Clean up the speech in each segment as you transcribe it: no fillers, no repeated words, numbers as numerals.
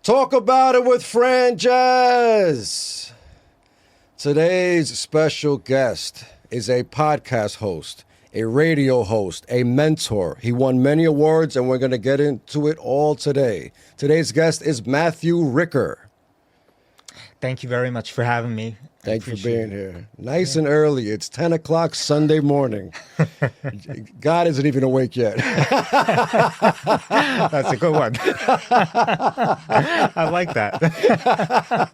Talk about it with Franjez. Today's special guest is a podcast host, a radio host, a mentor. He won many awards, and we're going to get into it all today. Today's guest is Mathew Ricker. Thank you very much for having me. Thank you for being here. Nice and early. It's 10 o'clock Sunday morning. God isn't even awake yet. That's a good one. I like that.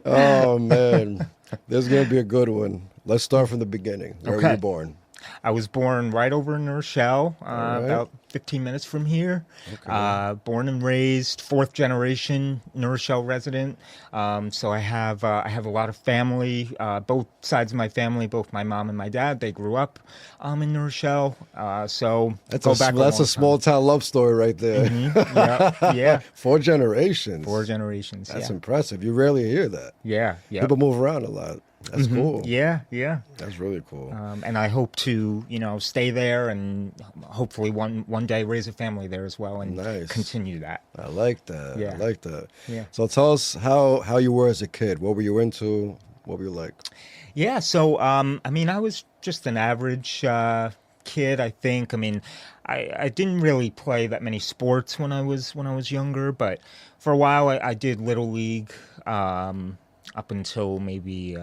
Oh, man. This is going to be a good one. Let's start from the beginning. Where were you born? I was born right over in Rochelle, right. about 15 minutes from here. Okay. Born and raised, fourth generation Rochelle resident. So I have a lot of family, both sides of my family, both my mom and my dad. They grew up in Rochelle. So That's go a back small town love story right there. Mm-hmm. Yeah. 4 generations. 4 generations. That's impressive. You rarely hear that. Yeah. People move around a lot. That's cool. Yeah. That's really cool. And I hope to, stay there and hopefully one day raise a family there as well and continue that. I like that. Yeah. I like that. Yeah. So tell us how you were as a kid. What were you into? What were you like? Yeah. So, I was just an average kid, I think. I didn't really play that many sports when I was younger, but for a while I did Little League, up until maybe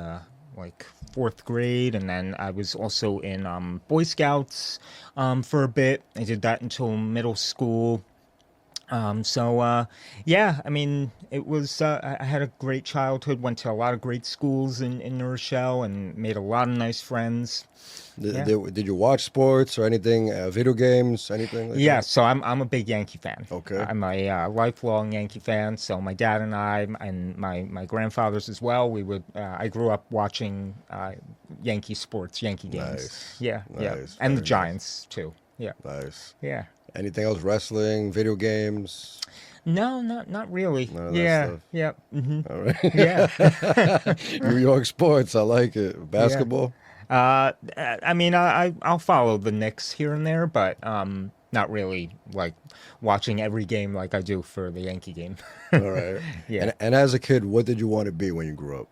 like 4th grade, and then I was also in Boy Scouts for a bit. I did that until middle school. It was, I had a great childhood, went to a lot of great schools in Rochelle and made a lot of nice friends. Did you watch sports or anything, video games, anything like that? So I'm a big Yankee fan. Okay. I'm a lifelong Yankee fan. So my dad and I, and my grandfathers as well, I grew up watching Yankee sports, Yankee games. Nice. Yeah. Nice. And the Very Giants too. Yeah. Nice. Yeah. Anything else? Wrestling, video games? No, not really. None of that stuff? Yeah. Mm-hmm. All right. Yeah. New York sports. I like it. Basketball? I'll follow the Knicks here and there, but not really like watching every game like I do for the Yankee game. All right. Yeah. And as a kid, what did you want to be when you grew up?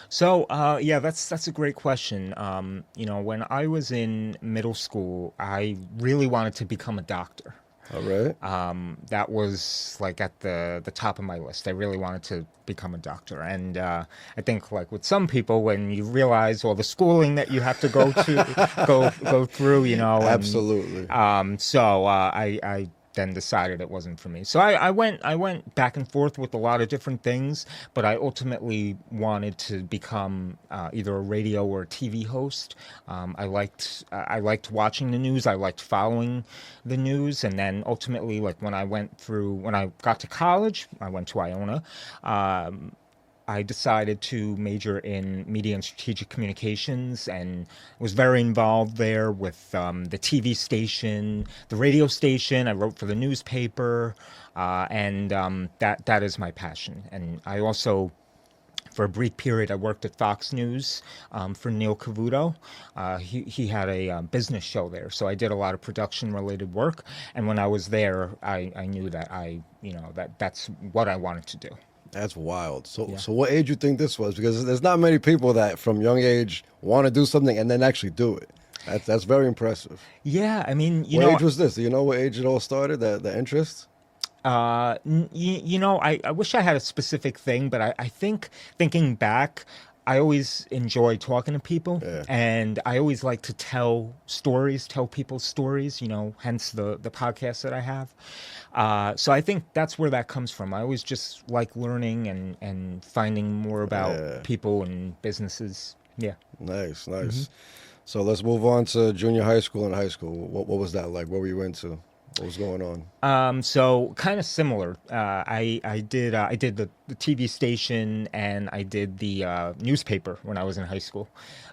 So, that's a great question. When I was in middle school, I really wanted to become a doctor. All right. That was like at the top of my list. I really wanted to become a doctor. And I think like with some people, when you realize all the schooling that you have to go through, Absolutely. I then decided it wasn't for me. So I went back and forth with a lot of different things, but I ultimately wanted to become either a radio or a TV host. I liked watching the news. I liked following the news, and then ultimately, like when I got to college, I went to Iona. I decided to major in media and strategic communications and was very involved there with the TV station, the radio station. I wrote for the newspaper, and that is my passion. And I also, for a brief period, I worked at Fox News for Neil Cavuto. He had a business show there, so I did a lot of production-related work. And when I was there, I knew that that's what I wanted to do. That's wild. So what age you think this was? Because there's not many people that from young age want to do something and then actually do it. That's very impressive. Yeah, What age was this? Do you know what age it all started, the interest? I wish I had a specific thing, but I think thinking back, I always enjoy talking to people, and I always like to tell people's stories, hence the podcast that I have. So I think that's where that comes from. I always just like learning and finding more about people and businesses. Yeah. Nice. Mm-hmm. So let's move on to junior high school and high school. What was that like? What were you into? What was going on? So kind of similar. I did the TV station and I did the newspaper when I was in high school.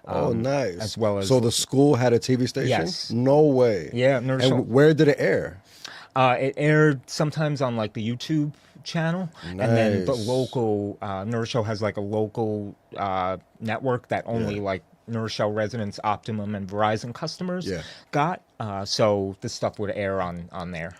Nice. As well as, so the school had a TV station? Yes. No way. Yeah. And where did it air? It aired sometimes on like the YouTube channel, Nice. and then the local Rochelle has like a local network that only like Rochelle residents, Optimum and Verizon customers got. So this stuff would air on there.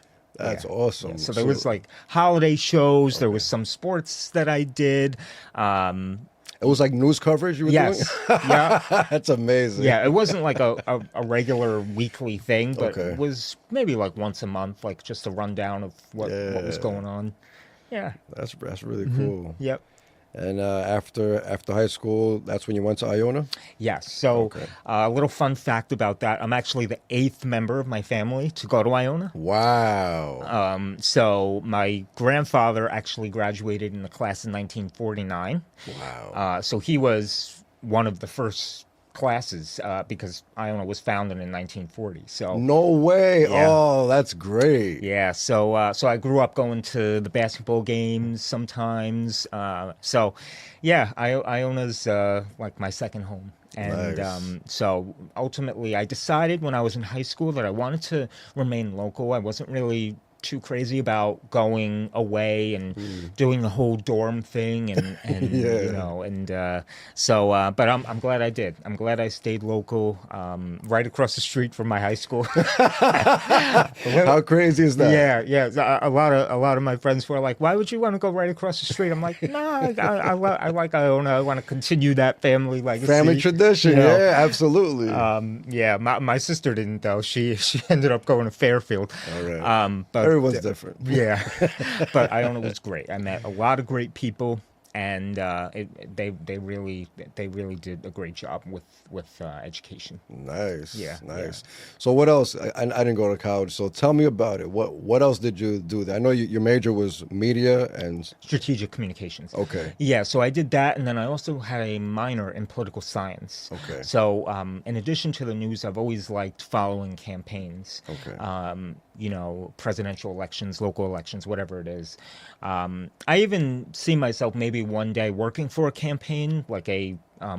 That's awesome. Yeah. So there was like holiday shows. There was some sports that I did. It was like news coverage you were doing? Yes. Yeah. That's amazing. Yeah. It wasn't like a regular weekly thing, but Okay. it was maybe like once a month, like just a rundown of what was going on. Yeah. That's really cool. Yep. And after high school, that's when you went to Iona? Yes. So Okay. a little fun fact about that. I'm actually the 8th member of my family to go to Iona. Wow. So my grandfather actually graduated in the class in 1949. Wow. So he was one of the first classes because Iona was founded in 1940. So No way. Yeah. Oh, that's great. yeah, so I grew up going to the basketball games sometimes. So yeah, Iona's like my second home. And Nice. so ultimately, I decided when I was in high school that I wanted to remain local. I wasn't really too crazy about going away and doing the whole dorm thing and Yeah. you know but I'm glad I did. I'm glad I stayed local, right across the street from my high school. How crazy is that? Yeah. A lot of my friends were like, "Why would you want to go right across the street?" I'm like, "No, I like Iona. I want to continue that family legacy, Family tradition. you know? Yeah, absolutely. Yeah, my sister didn't though. She ended up going to Fairfield. All right. But Everyone's different. yeah, but Iona was great. I met a lot of great people, and they really did a great job with education. Nice. Yeah, Nice. So what else? I didn't go to college, so tell me about it. What else did you do there? I know your major was media and Strategic communications. okay. Yeah, so I did that, and then I also had a minor in political science. Okay. So, in addition to the news, I've always liked following campaigns. Okay. You know, presidential elections, local elections, whatever it is. I even see myself maybe one day working for a campaign, like a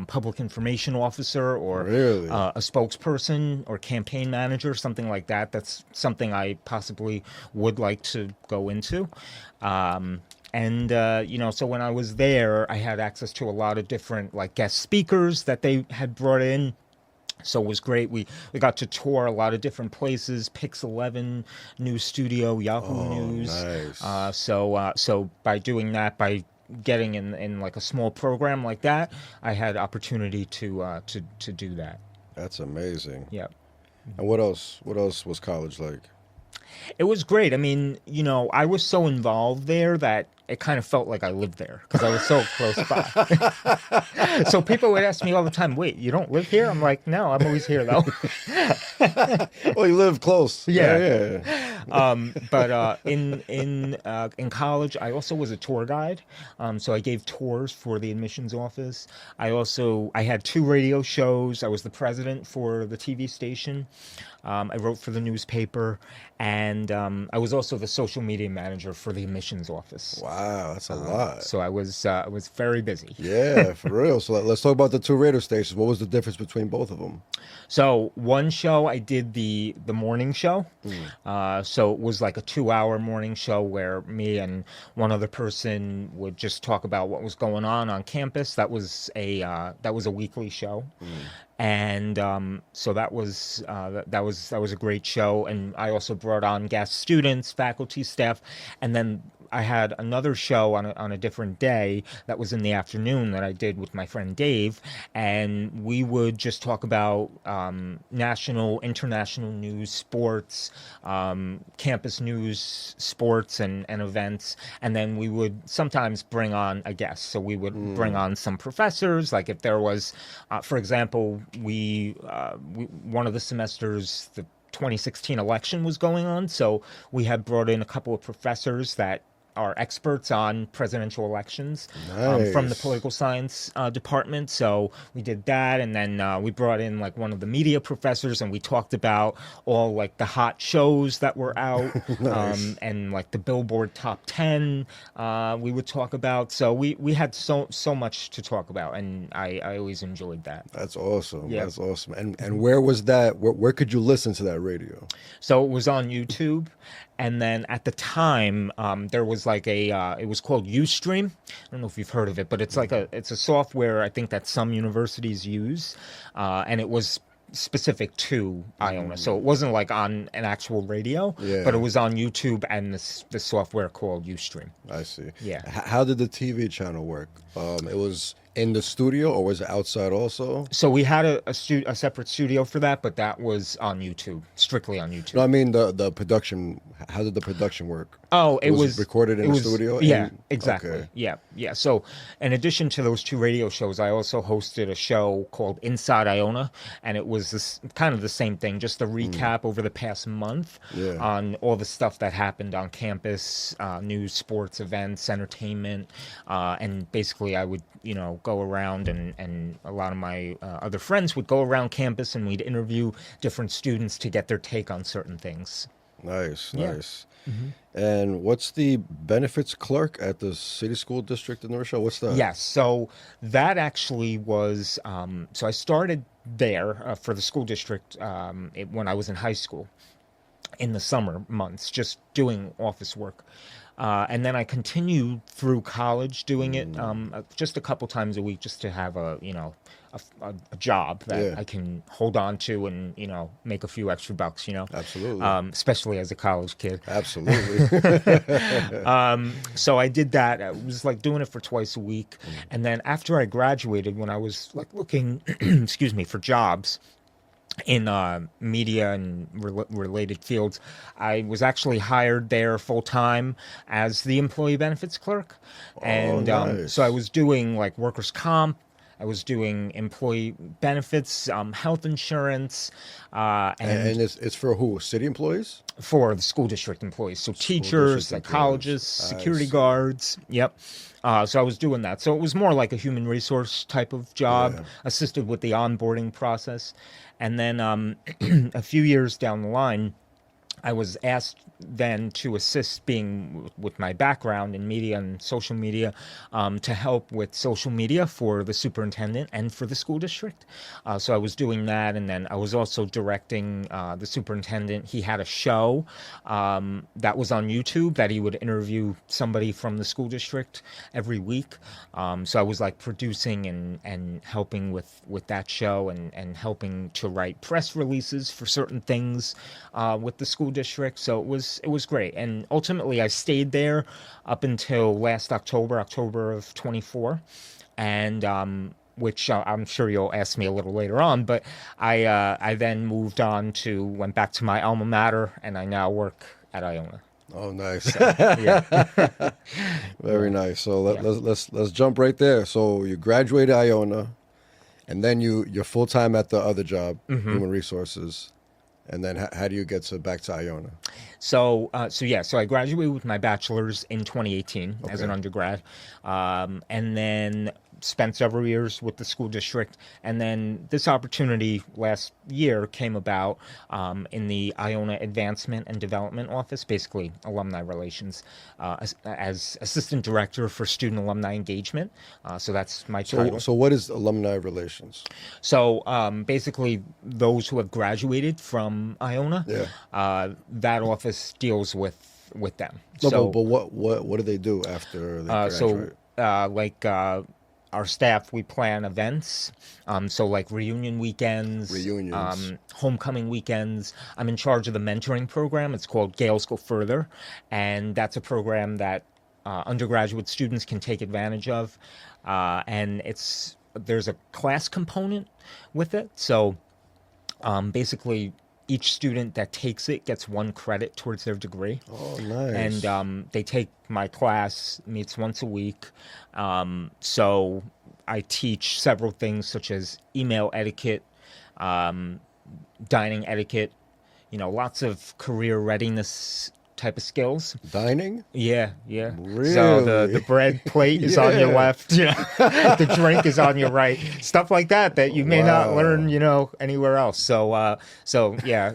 public information officer or Really? a spokesperson or campaign manager, something like that. That's something I possibly would like to go into. You know, so when I was there, I had access to a lot of different like guest speakers that they had brought in. So it was great. We got to tour a lot of different places, Pix 11 News Studio, Yahoo News. Nice. So by doing that, by getting in like a small program like that, I had opportunity to do that. That's amazing. Yeah. And what else? What else was college like? It was great. I mean, you know, I was so involved there that it kind of felt like I lived there because I was so close by. So people would ask me all the time, "Wait, you don't live here?" I'm like, "No, I'm always here though." Well, you live close. Yeah. Yeah. But in college, I also was a tour guide. So I gave tours for the admissions office. I had 2 radio shows. I was the president for the TV station. I wrote for the newspaper, and I was also the social media manager for the admissions office. Wow, that's a lot. So I was very busy. Yeah, for real. So let's talk about the 2 radio stations. What was the difference between both of them? So one show I did the morning show. So it was like a 2-hour morning show where me and one other person would just talk about what was going on campus. That was a weekly show. And so that was a great show, and I also brought on guest students, faculty, staff, and then I had another show on a different day that was in the afternoon that I did with my friend Dave, and we would just talk about national, international news, sports, campus news, sports, and events, and then we would sometimes bring on a guest. So we would bring on some professors, like if there was, for example, one of the semesters, the 2016 election was going on, so we had brought in a couple of professors that are experts on presidential elections from the Nice. political science department. So we did that, and then we brought in like one of the media professors, and we talked about all like the hot shows that were out, Nice. and like the Billboard top 10. We would talk about. So we had so much to talk about, and I always enjoyed that. That's awesome. Yeah. That's awesome. And where was that? Where could you listen to that radio? So it was on YouTube, and then at the time there was like it was called Ustream. I don't know if you've heard of it, but it's like it's a software I think that some universities use, and it was specific to Iona. So it wasn't like on an actual radio, Yeah. but it was on YouTube and the software called Ustream. I see. Yeah. How did the TV channel work? It was in the studio, or was it outside also? So we had a separate studio for that, but that was on YouTube, strictly on YouTube. No, I mean the production. How did the production work? Oh, it was recorded in the studio. Yeah, and- exactly. Okay. Yeah. So, in addition to those two radio shows, I also hosted a show called Inside Iona, and it was this kind of the same thing, just a recap over the past month Yeah. on all the stuff that happened on campus, news, sports, events, entertainment, and basically I would go around and a lot of my other friends would go around campus and we'd interview different students to get their take on certain things. Nice, Yeah. nice. And what's the benefits clerk at the city school district in Rochelle? What's that? Yes, so that actually was, so I started there for the school district when I was in high school in the summer months, just doing office work. And then I continued through college doing it just a couple times a week, just to have a job that Yeah. I can hold on to and make a few extra bucks. Absolutely. Especially as a college kid. Absolutely. So I did that. I was like doing it for twice a week, and then after I graduated, when I was like looking, excuse me, for jobs in media and related fields, I was actually hired there full time as the employee benefits clerk, and nice. so I was doing like workers' comp. I was doing employee benefits, health insurance, and it's for who? City employees? for the school district employees. So teachers, district psychologists, employees. I security see. guards. Yep. So I was doing that. So it was more like a human resource type of job, Yeah. assisted with the onboarding process. And then a few years down the line, I was asked then to assist, being with my background in media and social media, to help with social media for the superintendent and for the school district. So I was doing that, and then I was also directing the superintendent. He had a show that was on YouTube that he would interview somebody from the school district every week. So I was like producing and helping with that show and helping to write press releases for certain things with the school district. So it was great, and ultimately I stayed there up until last October of 24, and which I'm sure you'll ask me a little later on, but I then went back to my alma mater, and I now work at Iona. Oh, nice. Yeah. Very nice. So let's jump right there. So you graduated Iona, and then you're full time at the other job, human resources. And then how do you get back to Iona? So I graduated with my bachelor's in 2018 as an Okay. undergrad, and then spent several years with the school district. And then this opportunity last year came about in the Iona Advancement and Development Office, basically alumni relations, as assistant director for student alumni engagement. So that's my title. So what is alumni relations? So basically, those who have graduated from Iona, that office deals with them. No, So, but what do they do after they graduate? our staff, we plan events. So like reunion weekends, Reunions. homecoming weekends. I'm in charge of the mentoring program. It's called Gales Go Further, and that's a program that undergraduate students can take advantage of, and there's a class component with it. So basically, each student that takes it gets 1 credit towards their degree. Oh, nice. And they take my class, meets once a week. So I teach several things such as email etiquette, dining etiquette, lots of career readiness type of skills. Dining? Yeah. Really? So the bread plate is on your Yeah. left, the drink is on your right, stuff like that you may not Wow. learn, anywhere else. So yeah,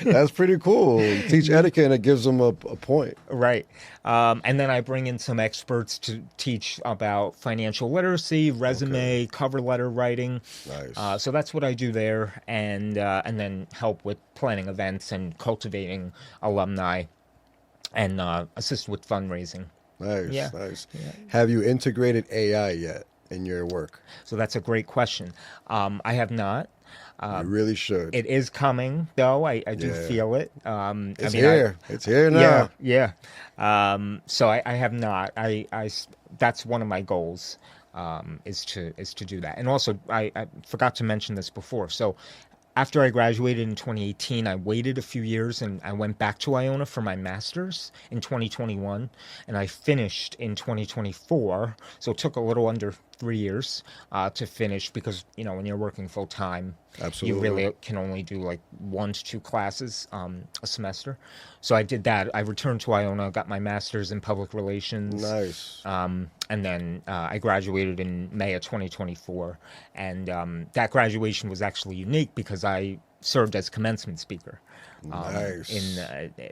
That's pretty cool. Teach etiquette and it gives them a point. right. And then I bring in some experts to teach about financial literacy, resume, cover letter writing. Nice. So that's what I do there, and then help with planning events and cultivating alumni, and assist with fundraising. Nice, yeah. nice. Have you integrated AI yet in your work? So that's a great question. I have not. You really should. It is coming, though. I do Yeah. feel it. It's here. It's here now. Yeah. So I have not. That's one of my goals, is to do that. And also, I forgot to mention this before. So after I graduated in 2018, I waited a few years and I went back to Iona for my master's in 2021, and I finished in 2024. So it took a little under 3 years to finish because, when you're working full time, Absolutely. you really can only do like 1 to 2 classes a semester. So I did that. I returned to Iona, got my master's in public relations. Nice. And then I graduated in May of 2024. And that graduation was actually unique because I served as commencement speaker Nice.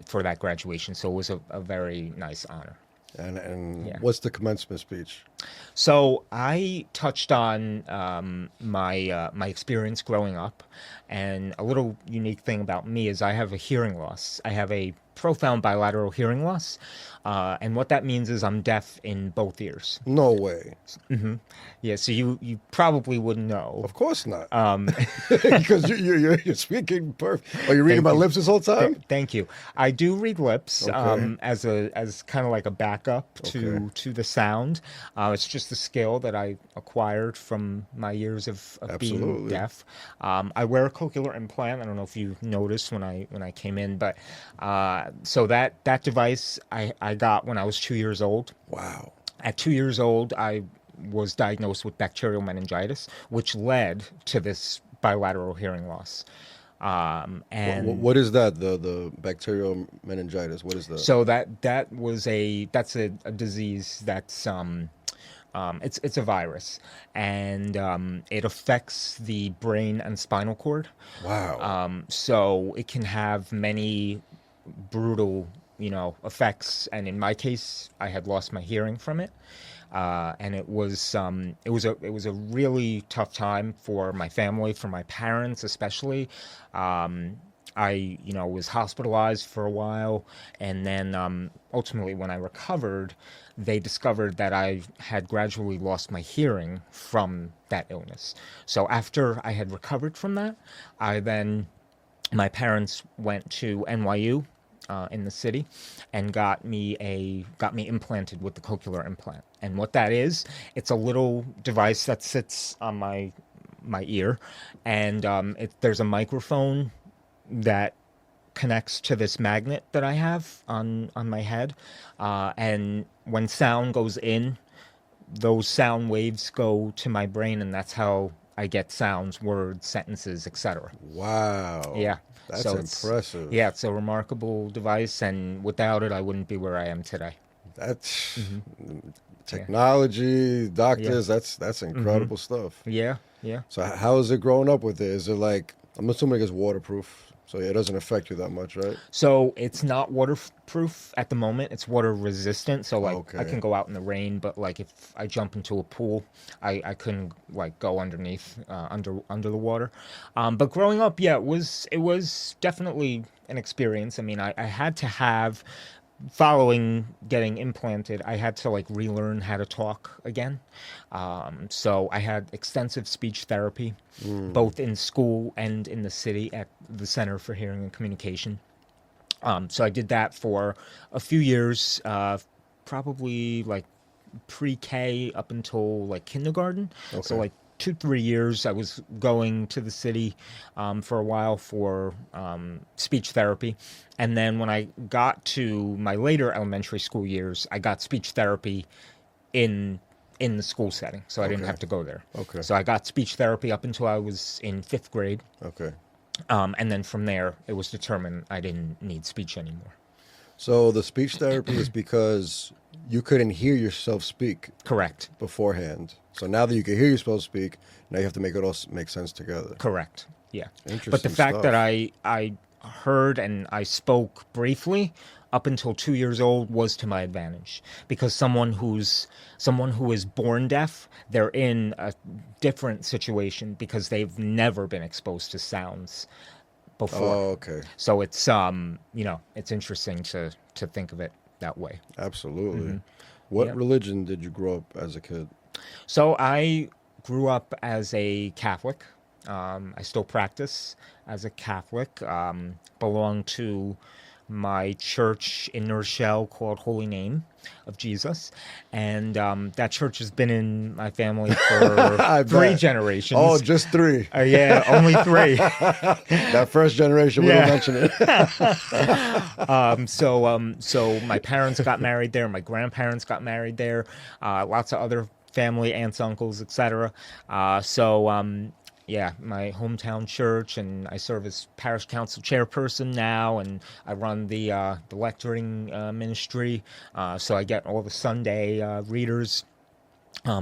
for that graduation. So it was a very nice honor. And Yeah. what's the commencement speech? So I touched on my experience growing up, and a little unique thing about me is I have a hearing loss. I have a profound bilateral hearing loss, and what that means is I'm deaf in both ears. No way. Yeah, so you probably wouldn't know. Of course not. Because you're speaking perfect. Are you reading Thank my you. lips this whole time? Thank you. I do read lips Okay. as kind of like a backup Okay. to the sound. It's just a skill that I acquired from my years of being Absolutely. deaf. I wear a cochlear implant. I don't know if you noticed when I came in, but so that device I got when I was 2 years old. Wow. At 2 years old, I was diagnosed with bacterial meningitis, which led to this bilateral hearing loss. And What is that? The bacterial meningitis. What is that? so that's a disease that's it's a virus, and it affects the brain and spinal cord. Wow. So it can have many brutal, effects. And in my case, I had lost my hearing from it, and it was a really tough time for my family, for my parents especially. I was hospitalized for a while, and then ultimately when I recovered, they discovered that I had gradually lost my hearing from that illness. So after I had recovered from that, my parents went to NYU in the city and got me implanted with the cochlear implant. And what that is, it's a little device that sits on my ear, and there's a microphone that connects to this magnet that I have on my head, and when sound goes in, those sound waves go to my brain, and that's how I get sounds, words, sentences, etc. Wow. Yeah. That's So impressive. Yeah, it's a remarkable device, and without it, I wouldn't be where I am today. That's technology, doctors. Yeah. That's incredible stuff. Yeah, yeah. So how is it growing up with it? Is it like, I'm assuming it's waterproof, so it doesn't affect you that much, right? So it's not waterproof at the moment. It's water resistant. So like I Okay. can go out in the rain, but like if I jump into a pool, I couldn't like go underneath under the water. But growing up, yeah, it was definitely an experience. I mean, I had to have, following getting implanted, I had to like relearn how to talk again. So I had extensive speech therapy, both in school and in the city at the Center for Hearing and Communication. So I did that for a few years, probably like pre-K up until like kindergarten. So Okay. like 2-3 years, I was going to the city for a while for speech therapy, and then when I got to my later elementary school years, I got speech therapy in the school setting, so I didn't Okay. have to go there. Okay. So I got speech therapy up until I was in 5th grade, Okay. and then from there, it was determined I didn't need speech anymore. So the speech therapy is because you couldn't hear yourself speak Correct. beforehand. So now that you can hear yourself speak, now you have to make it all make sense together. Correct. Yeah. But the Interesting fact stuff. that I heard and I spoke briefly up until 2 years old was to my advantage, because someone who is born deaf, they're in a different situation because they've never been exposed to sounds before. Oh, okay. So it's it's interesting to think of it that way. Absolutely. What Yep. religion did you grow up as a kid? So I grew up as a Catholic. I still practice as a Catholic. Belong to my church in Rochelle called Holy Name of Jesus, and that church has been in my family for three generations. Oh, just three. Yeah, only three. That first generation, we don't mention it. So my parents got married there. My grandparents got married there. Lots of other family, aunts, uncles, etc. Yeah, my hometown church, and I serve as parish council chairperson now, and I run the lecturing ministry. So I get all the Sunday readers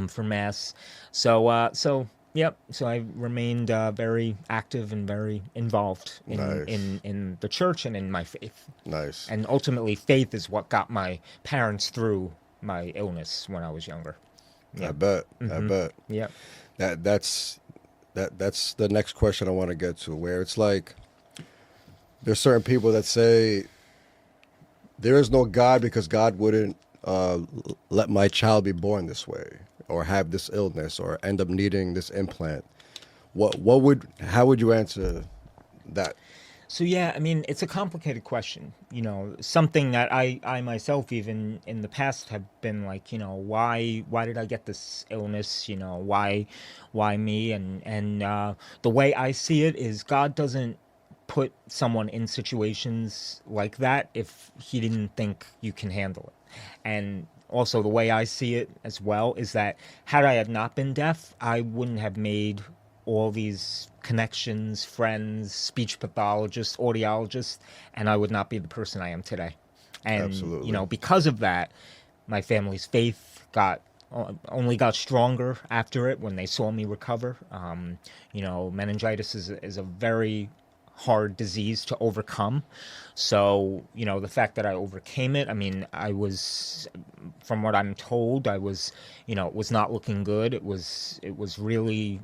for Mass. Yep. So I remained very active and very involved in the church and in my faith. Nice. And ultimately, faith is what got my parents through my illness when I was younger. Yeah. I bet. Yeah. That's the next question I want to get to, where it's like there's certain people that say there is no God because God wouldn't let my child be born this way or have this illness or end up needing this implant. How would you answer that? So yeah, I mean, it's a complicated question. Something that I myself even in the past have been like, why did I get this illness? Why me? And the way I see it is God doesn't put someone in situations like that if he didn't think you can handle it. And also the way I see it as well is that had I had not been deaf, I wouldn't have made all these connections, friends, speech pathologists, audiologists, and I would not be the person I am today. And, Absolutely. Because of that, my family's faith only got stronger after it when they saw me recover. Meningitis is a very hard disease to overcome. So, the fact that I overcame it, I mean, I was, from what I'm told, I was, it was not looking good. It was really,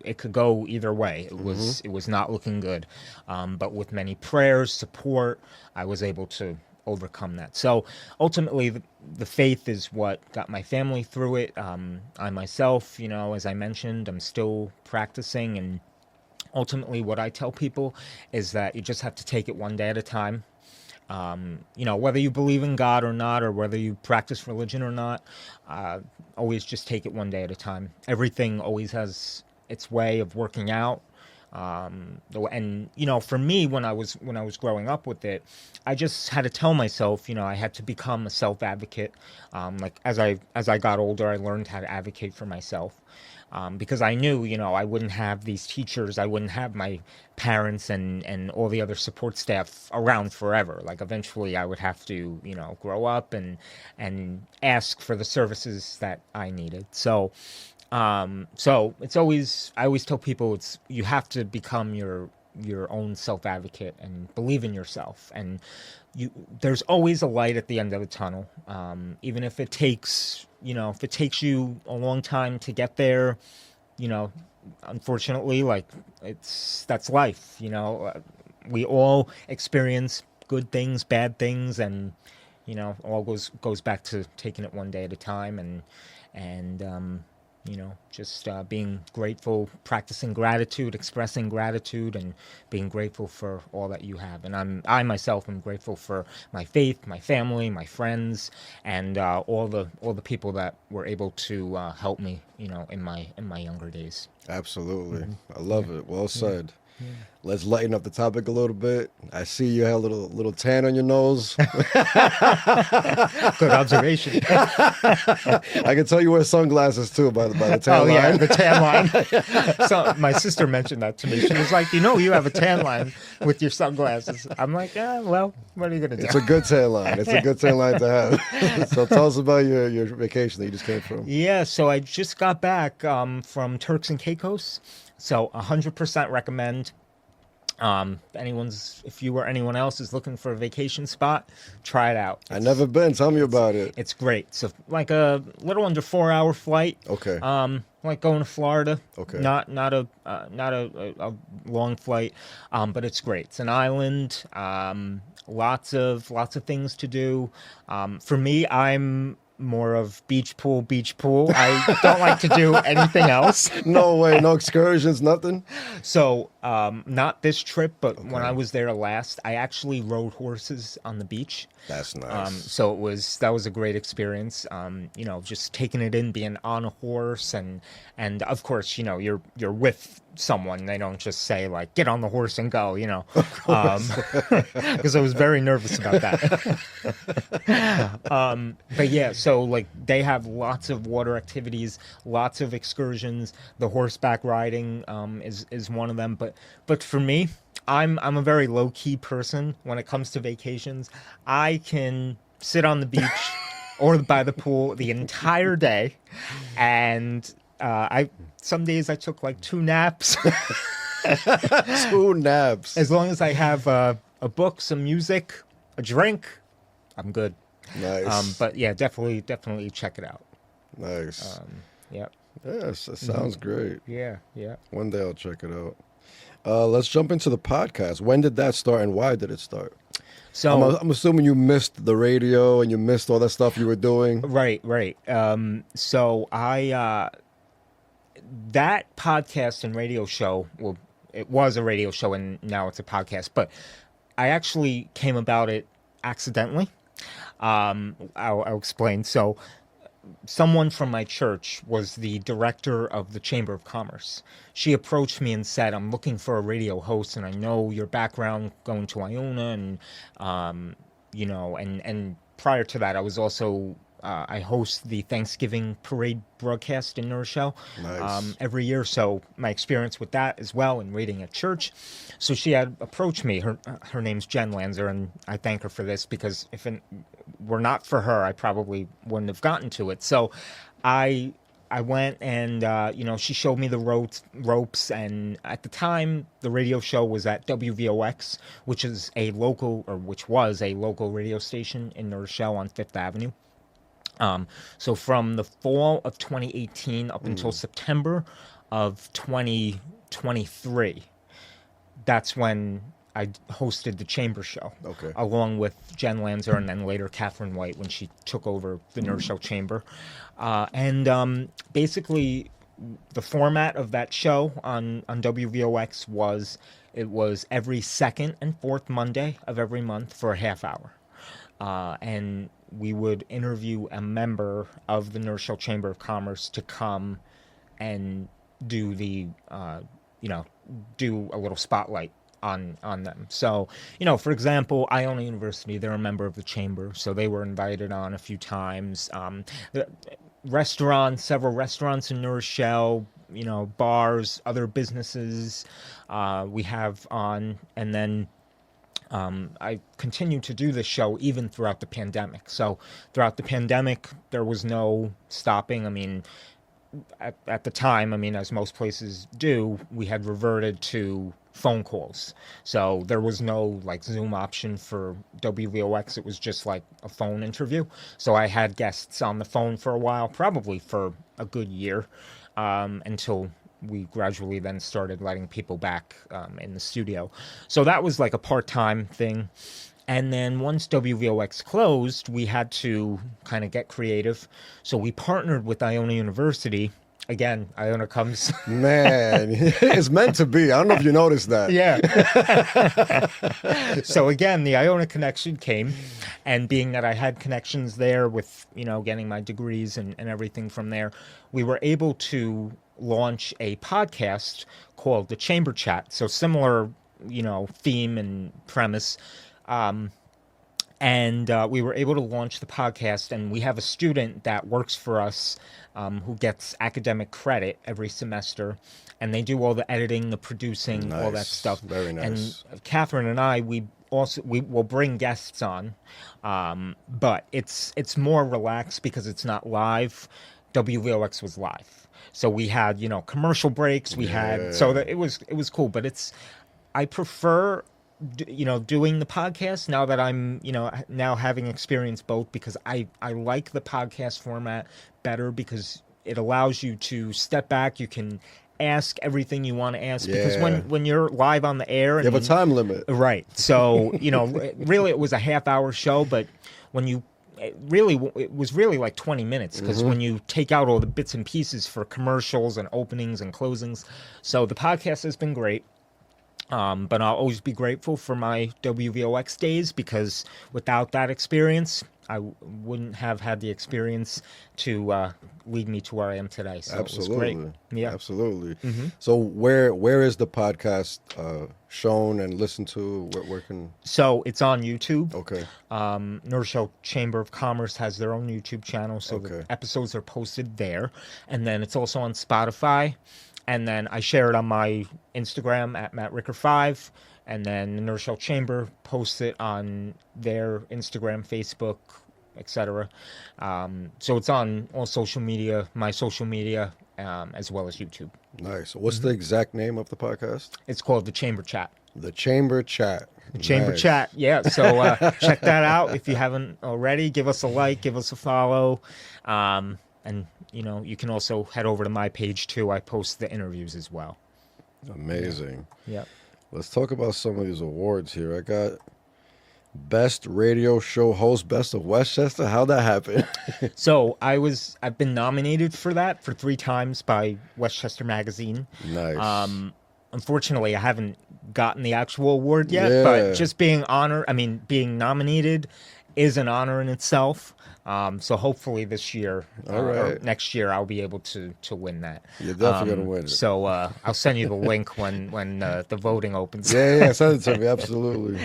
it could go either way. It was not looking good. But with many prayers, support, I was able to overcome that. So ultimately, the faith is what got my family through it. I myself, as I mentioned, I'm still practicing, and ultimately what I tell people is that you just have to take it one day at a time. Whether you believe in God or not, or whether you practice religion or not, always just take it one day at a time. Everything always has its way of working out. For me, when I was growing up with it, I just had to tell myself, I had to become a self-advocate. As I got older, I learned how to advocate for myself. Because I knew, I wouldn't have these teachers, I wouldn't have my parents and all the other support staff around forever. Like eventually I would have to, grow up and ask for the services that I needed. So it's always, I always tell people you have to become your own self-advocate and believe in yourself. And there's always a light at the end of the tunnel. Even if it takes, if it takes you a long time to get there, unfortunately, that's life. We all experience good things, bad things, and, all goes back to taking it one day at a time and just being grateful, practicing gratitude, expressing gratitude, and being grateful for all that you have. And I myself am grateful for my faith, my family, my friends, and all the people that were able to help me, in my younger days. Absolutely, I love it. Well said. Yeah. Let's lighten up the topic a little bit. I see you have a little tan on your nose. Good observation. I can tell you wear sunglasses too by the tan line. Yeah, the tan line. So my sister mentioned that to me. She was like, you have a tan line with your sunglasses. I'm like, well, what are you going to do? It's a good tan line. It's a good tan line to have. So tell us about your vacation that you just came from. Yeah, so I just got back from Turks and Caicos. So 100% recommend. If you or anyone else is looking for a vacation spot, try it out. I've never been. Tell me about it. It's great. So like a little under 4-hour flight. Okay. Like going to Florida. Okay. Not a long flight. But it's great. It's an island. Lots of things to do. For me, I'm more of beach pool. I don't like to do anything else. No way, no excursions, nothing? So, not this trip, but when I was there last, I actually rode horses on the beach. That's nice. So that was a great experience. Just taking it in, being on a horse, and of course, you're with someone. They don't just say like, get on the horse and go, because I was very nervous about that. But yeah, so like they have lots of water activities, lots of excursions. The horseback riding is one of them. But for me, I'm a very low key person when it comes to vacations. I can sit on the beach or by the pool the entire day, and some days I took like 2 naps. 2 naps. As long as I have a book, some music, a drink, I'm good. Nice. But yeah, definitely check it out. Nice. Yeah. Yes, that sounds great. Yeah. One day I'll check it out. Let's jump into the podcast. When did that start, and why did it start? So I'm assuming you missed the radio and you missed all that stuff you were doing. Right. So I that podcast and radio show. Well, it was a radio show and now it's a podcast. But I actually came about it accidentally. I'll explain. So someone from my church was the director of the Chamber of Commerce. She approached me and said, I'm looking for a radio host, and I know your background going to Iona, and and prior to that I was also I host the Thanksgiving parade broadcast in Rochelle every year, so my experience with that as well, and reading at church. So she had approached me. Her name's Jen Lanzer, and I thank her for this, because if it were not for her, I probably wouldn't have gotten to it. So I went, and she showed me the ropes, and at the time the radio show was at WVOX, which was a local radio station in Rochelle on 5th Avenue. So from the fall of 2018 up until September of 2023, that's when I hosted the Chamber Show, along with Jen Lanzer and then later Catherine White when she took over the Nurse Show Chamber. Basically, the format of that show on WVOX was every second and fourth Monday of every month for a half hour. And we would interview a member of the Nurse Show Chamber of Commerce to come and do do a little spotlight on them. So, for example, Iona University, they're a member of the chamber, so they were invited on a few times. Several restaurants in New Rochelle, bars, other businesses we have on, and then I continued to do this show even throughout the pandemic. So throughout the pandemic, there was no stopping. I mean, at the time, as most places do, we had reverted to phone calls. So there was no like Zoom option for WVOX. It was just like a phone interview. So I had guests on the phone for a while, probably for a good year, until we gradually then started letting people back in the studio. So that was like a part-time thing. And then once WVOX closed, we had to kind of get creative. So we partnered with Iona University. Again, Iona comes. Man, it's meant to be. I don't know if you noticed that. Yeah. So again, the Iona connection came. And being that I had connections there with, getting my degrees and everything from there, we were able to launch a podcast called The Chamber Chat. So similar, theme and premise. And we were able to launch the podcast, and we have a student that works for us who gets academic credit every semester, and they do all the editing, the producing, all that stuff. Very nice. And Catherine and I, we will bring guests on, but it's more relaxed because it's not live. WVOX was live, so we had commercial breaks. We had so that it was cool, but I prefer doing the podcast now that I'm, now having experienced both, because I like the podcast format better because it allows you to step back. You can ask everything you want to ask, because when you're live on the air, and you have a time limit. Right. So, really it was a half-hour show, but when you it was really like 20 minutes because when you take out all the bits and pieces for commercials and openings and closings. So the podcast has been great. But I'll always be grateful for my WVOX days because without that experience, I wouldn't have had the experience to lead me to where I am today. So Absolutely. It was great. Yeah. Absolutely. So where is the podcast shown and listened to? Where can... So it's on YouTube. Okay. Rochelle Chamber of Commerce has their own YouTube channel, so the episodes are posted there. And then it's also on Spotify. And then I share it on my Instagram at Matt Ricker 5. And then the Rochelle Chamber posts it on their Instagram, Facebook, etc. So it's on all social media, my social media, as well as YouTube. Nice. What's the exact name of the podcast? It's called The Chamber Chat. The Chamber Chat. The Chamber Chat, yeah. So check that out if you haven't already. Give us a like, give us a follow. And, you can also head over to my page, too. I post the interviews as well. Amazing. Yep. Let's talk about some of these awards here. I got Best Radio Show Host, Best of Westchester. How'd that happen? So I've been nominated for that for 3 times by Westchester Magazine. Nice. Unfortunately, I haven't gotten the actual award yet, but just being nominated is an honor in itself. So hopefully this year or next year I'll be able to win that. You're definitely gonna win it. So I'll send you the link when the voting opens. Yeah, send it to me. Absolutely.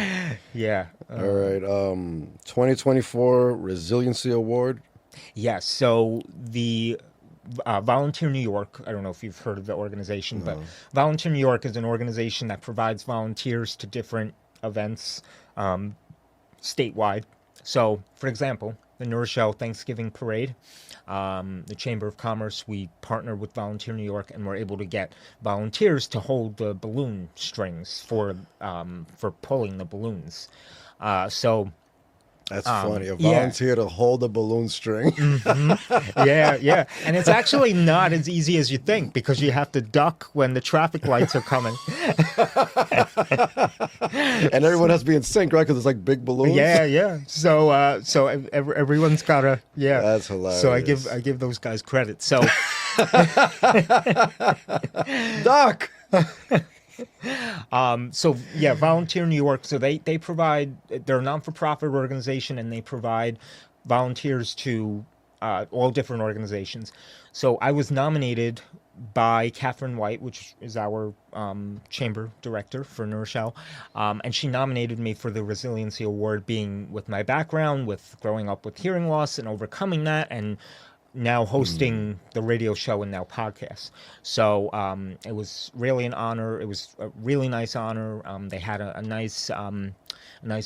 Yeah. All right. 2024 Resiliency Award. Yes. So the Volunteer New York, I don't know if you've heard of the organization, but Volunteer New York is an organization that provides volunteers to different events statewide. So, for example, the New Rochelle Thanksgiving Parade, the Chamber of Commerce, we partner with Volunteer New York, and we're able to get volunteers to hold the balloon strings for pulling the balloons. So that's funny. A volunteer to hold a balloon string. Yeah. And it's actually not as easy as you think because you have to duck when the traffic lights are coming. And everyone has to be in sync, right? Because it's like big balloons. Yeah. So everyone's got to, That's hilarious. So I give those guys credit. So duck. Volunteer New York. So they provide. They're a non-for-profit organization, and they provide volunteers to all different organizations. So I was nominated by Catherine White, which is our chamber director for New Rochelle, and she nominated me for the Resiliency Award, being with my background, with growing up with hearing loss and overcoming that, and now hosting the radio show and now podcast. So it was really an honor. It was a really nice honor. They had a nice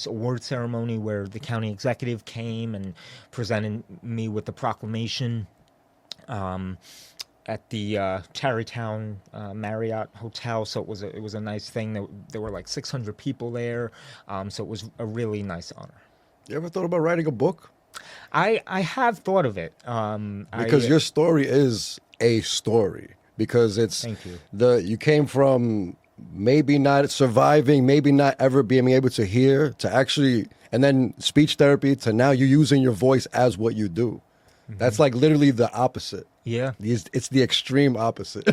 award ceremony where the county executive came and presented me with the proclamation at the Tarrytown Marriott Hotel. So it was a nice thing. There were like 600 people there. So it was a really nice honor. You ever thought about writing a book? I have thought of it. Because your story is a story. Because it's Thank you. You came from maybe not surviving, maybe not ever being able to hear, to actually, and then speech therapy, to now you're using your voice as what you do. That's like literally the opposite. Yeah. It's the extreme opposite.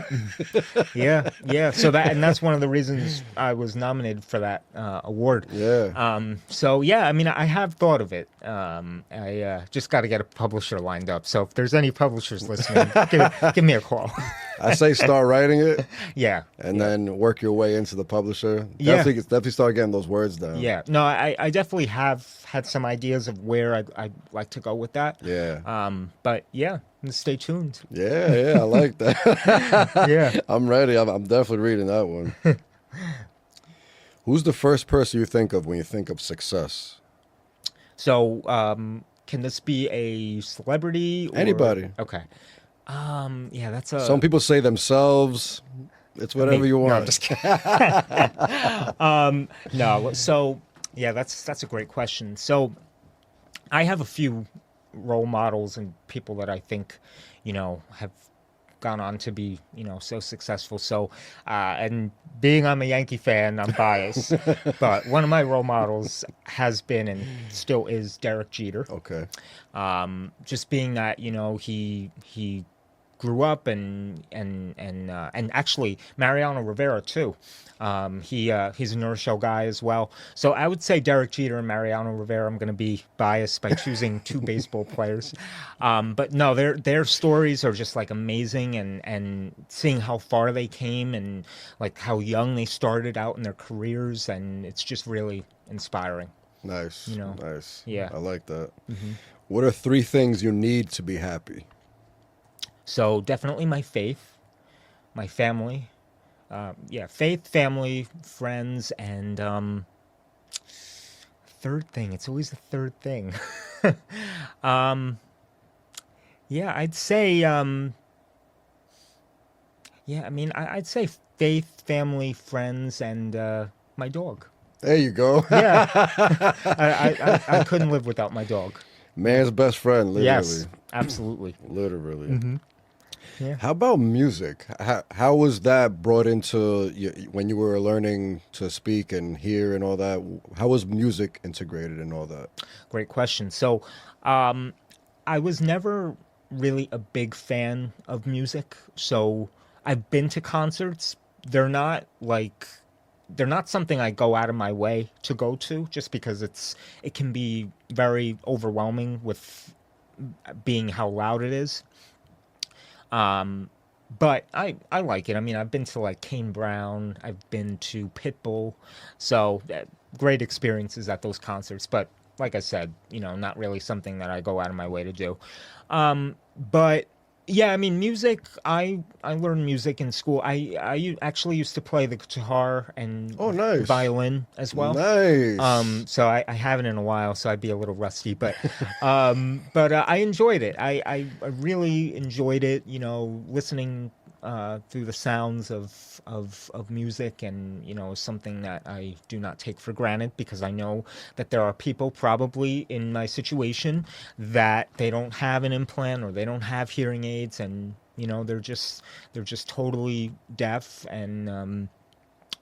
Yeah. So that's one of the reasons I was nominated for that award. Yeah. So yeah, I mean, I have thought of it. I just got to get a publisher lined up. So if there's any publishers listening, give me a call. I say start writing it. Yeah. And then work your way into the publisher. Yeah. Definitely start getting those words down. Yeah. No, I definitely have had some ideas of where I'd like to go with that. Yeah. But yeah, stay tuned. Yeah, I like that. Yeah. I'm ready. I'm definitely reading that one. Who's the first person you think of when you think of success? So, can this be a celebrity? Or... Anybody. Okay. Yeah, that's a... Some people say themselves. It's whatever you want. No, I'm just kidding. No, so, yeah, that's a great question. So, I have a few role models and people that I think, have gone on to be, so successful. So, and being I'm a Yankee fan, I'm biased, but one of my role models has been and still is Derek Jeter. Okay. Just being that, he grew up and actually Mariano Rivera too. He's a Rochelle guy as well. So I would say Derek Jeter and Mariano Rivera. I'm going to be biased by choosing two baseball players, but no, their stories are just like amazing, and seeing how far they came and like how young they started out in their careers, and it's just really inspiring. Nice. Nice. Yeah. I like that. What are 3 things you need to be happy? So definitely my faith, my family, faith, family, friends, and third thing. It's always the third thing. I'd say, I'd say faith, family, friends, and my dog. There you go. Yeah, I couldn't live without my dog. Man's best friend, literally. Yes, absolutely. Literally. Yeah. How about music? How was that brought into when you were learning to speak and hear and all that? How was music integrated and all that? Great question. So, I was never really a big fan of music. So I've been to concerts. They're not something I go out of my way to go to, just because it can be very overwhelming with being how loud it is. But I like it. I mean, I've been to like Kane Brown, I've been to Pitbull, so great experiences at those concerts. But like I said, not really something that I go out of my way to do. But yeah, I mean, music. I learned music in school. I actually used to play the guitar and nice. violin as well. Nice. So I haven't in a while, so I'd be a little rusty. But I enjoyed it. I really enjoyed it. Listening through the sounds of music, and something that I do not take for granted, because I know that there are people probably in my situation that they don't have an implant or they don't have hearing aids, and they're just totally deaf, and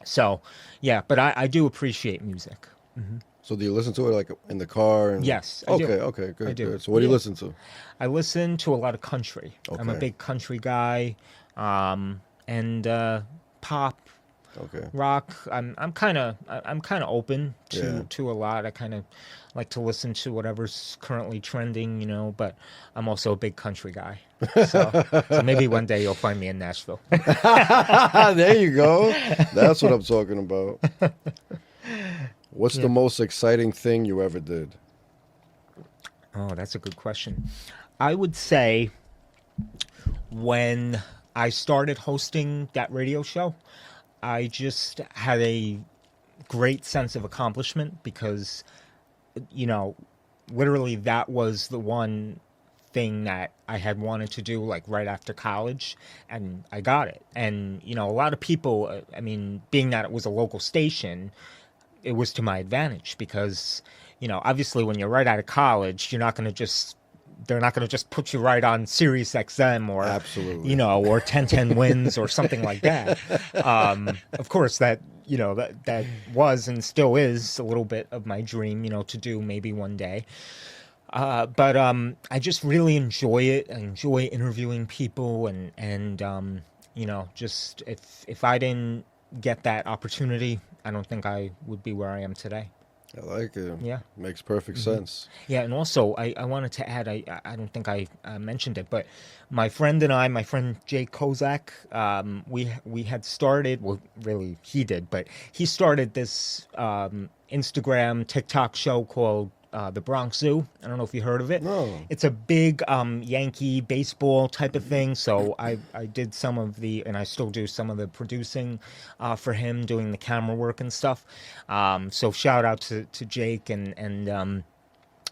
so yeah. But I do appreciate music. Mm-hmm. So do you listen to it like in the car? And... Yes. I do. Okay, good. I do. Good. So what do you listen to? I listen to a lot of country. Okay. I'm a big country guy, and pop, rock. I'm kind of open to a lot. I kind of like to listen to whatever's currently trending, but I'm also a big country guy. So maybe one day you'll find me in Nashville. There you go. That's what I'm talking about. What's the most exciting thing you ever did? Oh, that's a good question. I would say when I started hosting that radio show, I just had a great sense of accomplishment, because, literally that was the one thing that I had wanted to do, like right after college, and I got it. And, a lot of people, being that it was a local station, it was to my advantage, because, obviously when you're right out of college, they're not going to just put you right on Sirius XM or, absolutely, or 1010 Wins or something like that. Of course, that was and still is a little bit of my dream, to do maybe one day. But I just really enjoy it. I enjoy interviewing people, and just if I didn't get that opportunity, I don't think I would be where I am today. I like it. Yeah. Makes perfect sense. Yeah, and also I wanted to add, I don't think I mentioned it, but my friend Jake Kozak, we had started, well, really he did, but he started this Instagram, TikTok show called the Bronx Zoo. I don't know if you heard of it. No. It's a big Yankee baseball type of thing. So I did some of and I still do some of the producing for him, doing the camera work and stuff. So shout out to Jake, and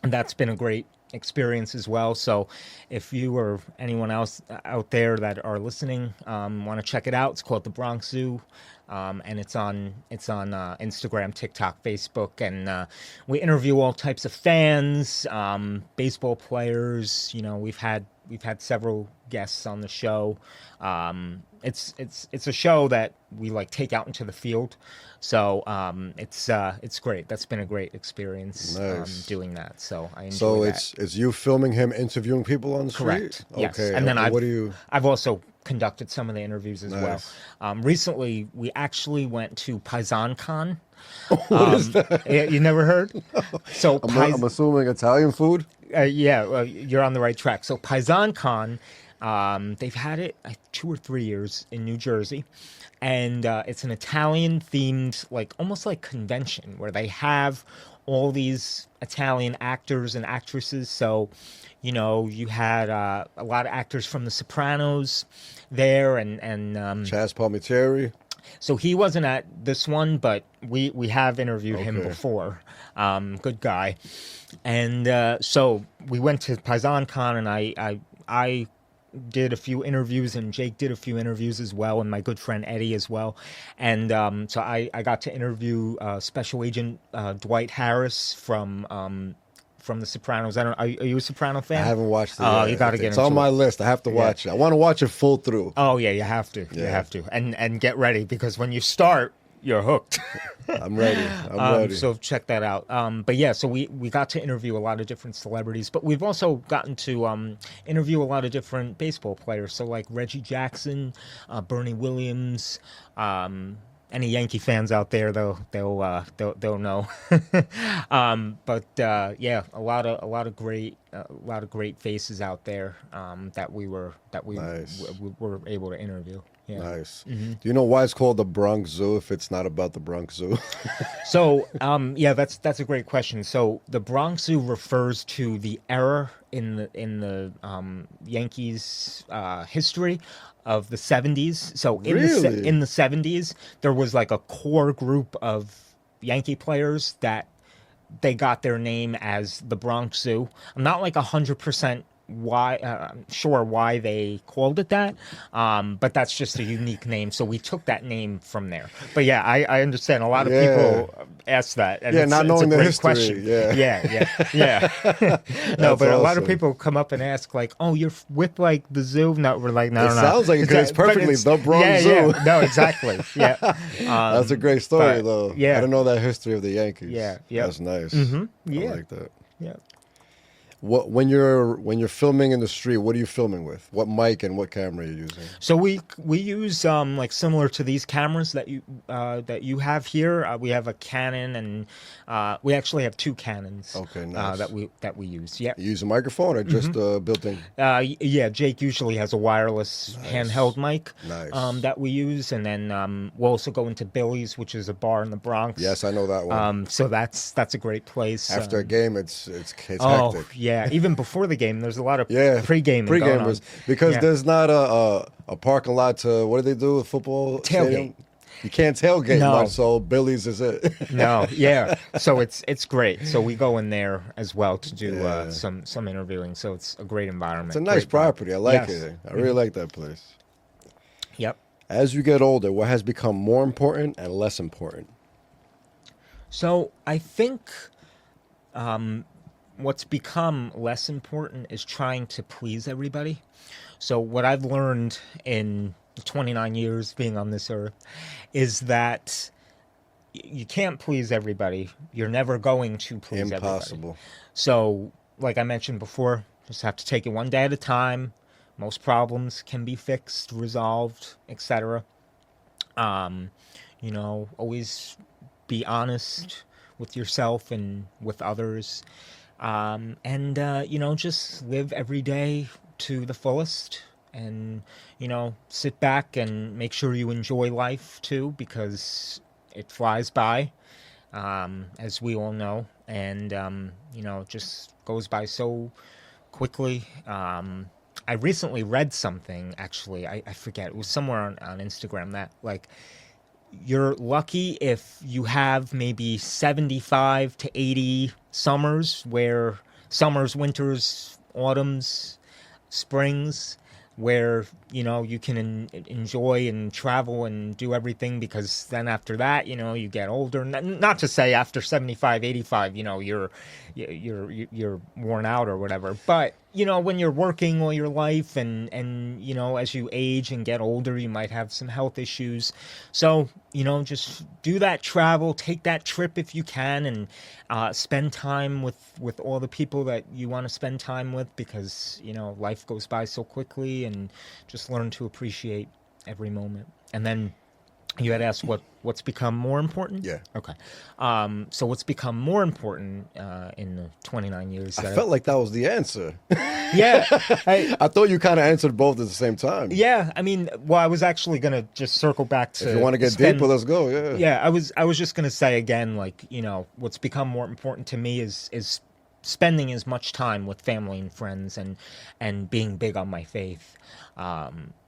that's been a great experience as well. So if you or anyone else out there that are listening want to check it out, it's called The Bronx Zoo. And it's on Instagram, TikTok, Facebook, and we interview all types of fans, baseball players. You know, we've had several guests on the show. It's a show that we like take out into the field, so it's great. That's been a great experience. Nice. Doing that. So I enjoy So that. it's you filming him interviewing people on the street? Correct. Yes. Okay. And then what I've also conducted some of the interviews as Nice. well. Recently, we actually went to PaisanCon. What is that? You never heard? So I'm assuming Italian food? you're on the right track. So PaisanCon, they've had it 2 or 3 years in New Jersey, and it's an Italian-themed, like almost like convention where they have all these Italian actors and actresses. So, you know, you had a lot of actors from The Sopranos there, and Chaz Palminteri? so he wasn't at this one, but we have interviewed him Okay. before. Good guy. And so we went to PaisanCon, and I did a few interviews, and Jake did a few interviews as well, and my good friend Eddie as well. And so I got to interview Special Agent Dwight Harris from The Sopranos. Are you a Soprano fan? I haven't watched it Oh, yet. you got to get It's into on my it. list. I have to watch it. I want to watch it full through. Oh yeah, you have to. You Yeah. have to, and get ready, because when you start, you're hooked. I'm ready. I'm ready. So check that out. But yeah, so we got to interview a lot of different celebrities, but we've also gotten to interview a lot of different baseball players. So like Reggie Jackson, Bernie Williams. Any Yankee fans out there, they'll know. But yeah, a lot of great faces out there that we Nice. were able to interview. Yeah. Nice. Do you know why it's called the Bronx Zoo if it's not about the Bronx Zoo? So, yeah, that's a great question. So, the Bronx Zoo refers to the era in the Yankees history of the 70s. So, Really? in the 70s, there was like a core group of Yankee players that they got their name as the Bronx Zoo. I'm not like 100% sure why they called it that, but that's just a unique name, so we took that name from there. But yeah, I understand a lot of people ask that, and Yeah, not it's knowing a the great history, question. yeah. No, but a lot of awesome. people come up and ask like, "Oh, you're with like the zoo?" No, we're like, no, It sounds like it, 'cause it's But perfectly the Bronx yeah, Zoo. Yeah, no, exactly. Yeah, That's a great story, but, though. yeah. I didn't know that history of the Yankees. Yeah, yeah. That's nice. Yeah. I like that. yeah. What when you're filming in the street, what are you filming with? What mic and what camera are you using? So we use like similar to these cameras that you have here. We have a Canon, and we actually have 2 Canons. Okay, nice. That we use. Yeah. You use a microphone or just built-in? Yeah. Jake usually has a wireless handheld mic. Nice. That we use, and then we'll also go into Billy's, which is a bar in the Bronx. Yes, I know that one. So that's a great place. After a game, it's Oh hectic. yeah. Even before the game, there's a lot of Yeah, pre-gaming going on. pre-gamers because Yeah. there's not a parking lot to what do they do with football Tailgate. stadium? You can't tailgate No. much, so Billy's is it. No, yeah. So it's great. So we go in there as well to do Yeah. some interviewing. So it's a great environment. It's a nice great vibe. property. I like Yes. it. I really like that place. Yep. As you get older, what has become more important and less important? So I think what's become less important is trying to please everybody. So what I've learned in the 29 years being on this earth is that you can't please everybody. You're never going to please everybody. Impossible. So, like I mentioned before, just have to take it one day at a time. Most problems can be fixed, resolved, etc. Always be honest with yourself and with others. Just live every day to the fullest, and, sit back and make sure you enjoy life too, because it flies by, as we all know, and, it just goes by so quickly. I recently read something, actually, I forget, it was somewhere on Instagram that, like, you're lucky if you have maybe 75 to 80 summers where summers, winters, autumns, springs, where you can enjoy and travel and do everything, because then after that you get older. Not to say after 75, 85 you're worn out or whatever, but when you're working all your life and as you age and get older, you might have some health issues. So just do that travel, take that trip if you can, and spend time with all the people that you want to spend time with, because life goes by so quickly, and just learn to appreciate every moment. And then you had asked what's become more important? Yeah. Okay. So what's become more important in the 29 years? I felt like that was the answer. Yeah. I thought you kind of answered both at the same time. Yeah. I mean, well, I was actually going to just circle back to... If you want to get deeper, let's go, yeah. Yeah, I was just going to say again, like, what's become more important to me is spending as much time with family and friends, and being big on my faith.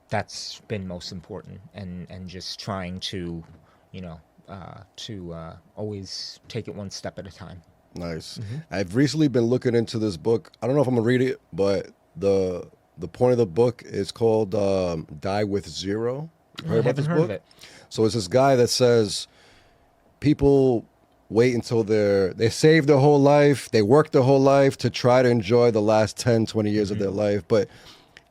That's been most important, and just trying to, always take it one step at a time. Nice. Mm-hmm. I've recently been looking into this book. I don't know if I'm gonna read it, but the point of the book is called Die with Zero. I haven't heard of it. So it's this guy that says people wait until they save their whole life, they work their whole life to try to enjoy the last 10, 20 years of their life, but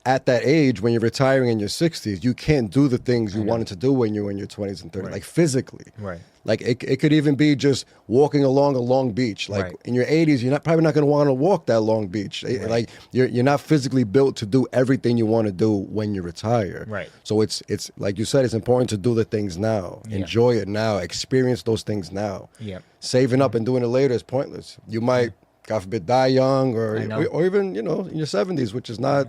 at that age, when you're retiring in your 60s, you can't do the things you wanted to do when you were in your 20s and 30s, like physically. Right. Like it could even be just walking along a long beach. Like in your 80s, you're probably not going to want to walk that long beach. Right. Like you're not physically built to do everything you want to do when you retire. Right. So it's like you said, it's important to do the things now, enjoy it now, experience those things now. Yeah. Saving up and doing it later is pointless. You might, God forbid, die young, or even in your 70s, which is not.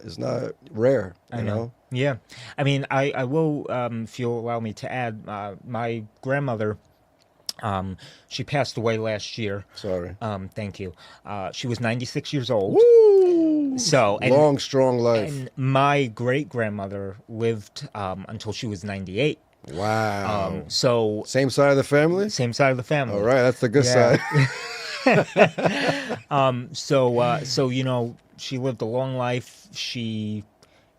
It's not rare, you know? Yeah. I mean, I will, if you'll allow me to add, my grandmother, she passed away last year. Sorry. Thank you. She was 96 years old. Woo! So, long, strong life. And my great-grandmother lived until she was 98. Wow. So same side of the family? Same side of the family. All right, that's the good side. So she lived a long life. She,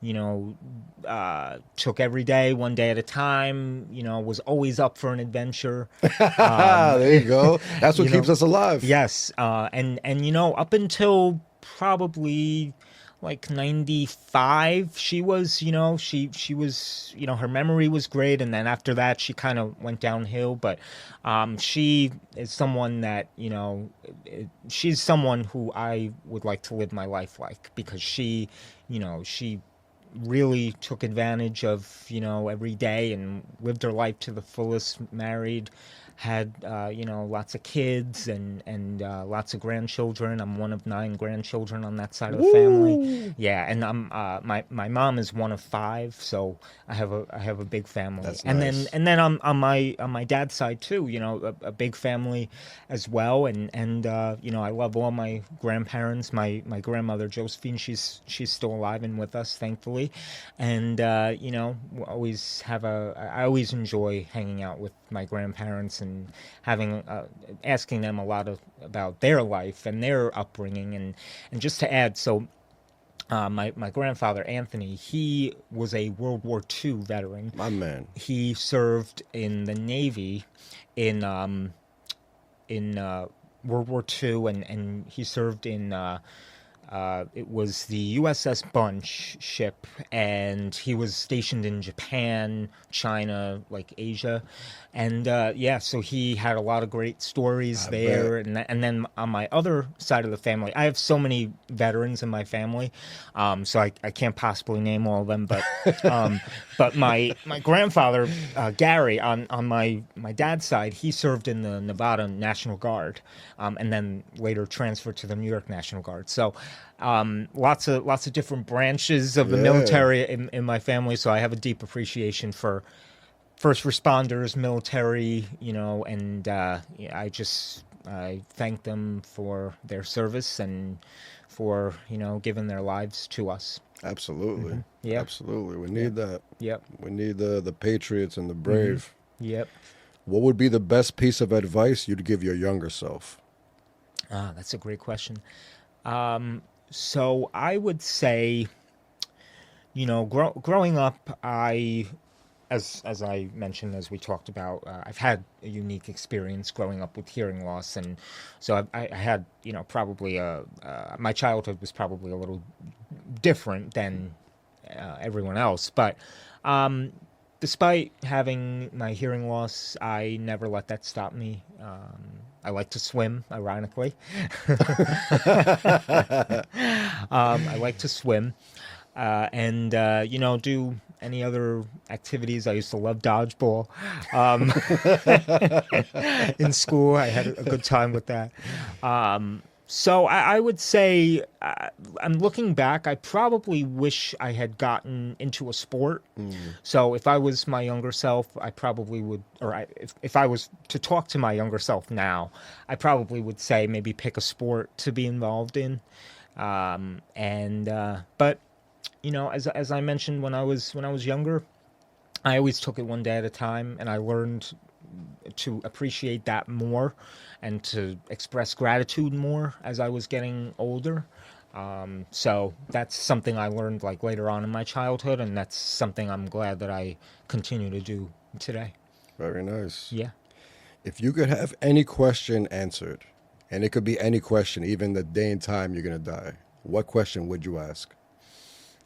took every day, one day at a time, was always up for an adventure. There you go. That's what keeps us alive. Yes. And up until probably like 95, she was, she was, her memory was great. And then after that, she kind of went downhill. But she is someone that, she's someone who I would like to live my life like, because she really took advantage of, every day and lived her life to the fullest, married, had, lots of kids and lots of grandchildren. I'm one of 9 grandchildren on that side of the family. Yeah. And I'm, my mom is one of 5. So I have a big family. That's and nice. then on my dad's side too, a big family as well. And I love all my grandparents. My grandmother, Josephine, she's still alive and with us, thankfully. And, I always enjoy hanging out with my grandparents and having asking them a lot about their life and their upbringing, and just to add, so my grandfather Anthony, he was a World War II veteran. My man. He served in the Navy in World War II, and he served in it was the USS Bunch ship, and he was stationed in Japan, China, like Asia, and so he had a lot of great stories there. And then on my other side of the family, I have so many veterans in my family, so I can't possibly name all of them, but but my grandfather Gary on my dad's side, he served in the Nevada National Guard, and then later transferred to the New York National Guard. So lots of different branches of the military in my family, so I have a deep appreciation for first responders, military, and I thank them for their service and for giving their lives to us. Absolutely. Mm-hmm. Yeah, absolutely. We need that. Yep. We need the patriots and the brave. Mm-hmm. Yep. What would be the best piece of advice you'd give your younger self? That's a great question. So I would say, growing up, as I mentioned, as we talked about, I've had a unique experience growing up with hearing loss, and so I had, probably my childhood was probably a little different than everyone else, but despite having my hearing loss, I never let that stop me. I like to swim, ironically. I like to swim. And do any other activities. I used to love dodgeball. In school, I had a good time with that. So I would say, I'm looking back, I probably wish I had gotten into a sport. So if I was my younger self, I probably would, if I was to talk to my younger self now, I probably would say maybe pick a sport to be involved in. But as I mentioned, when I was younger, I always took it one day at a time, and I learned to appreciate that more and to express gratitude more as I was getting older. So that's something I learned like later on in my childhood, and that's something I'm glad that I continue to do today. Very nice. Yeah. If you could have any question answered, and it could be any question, even the day and time you're going to die, what question would you ask?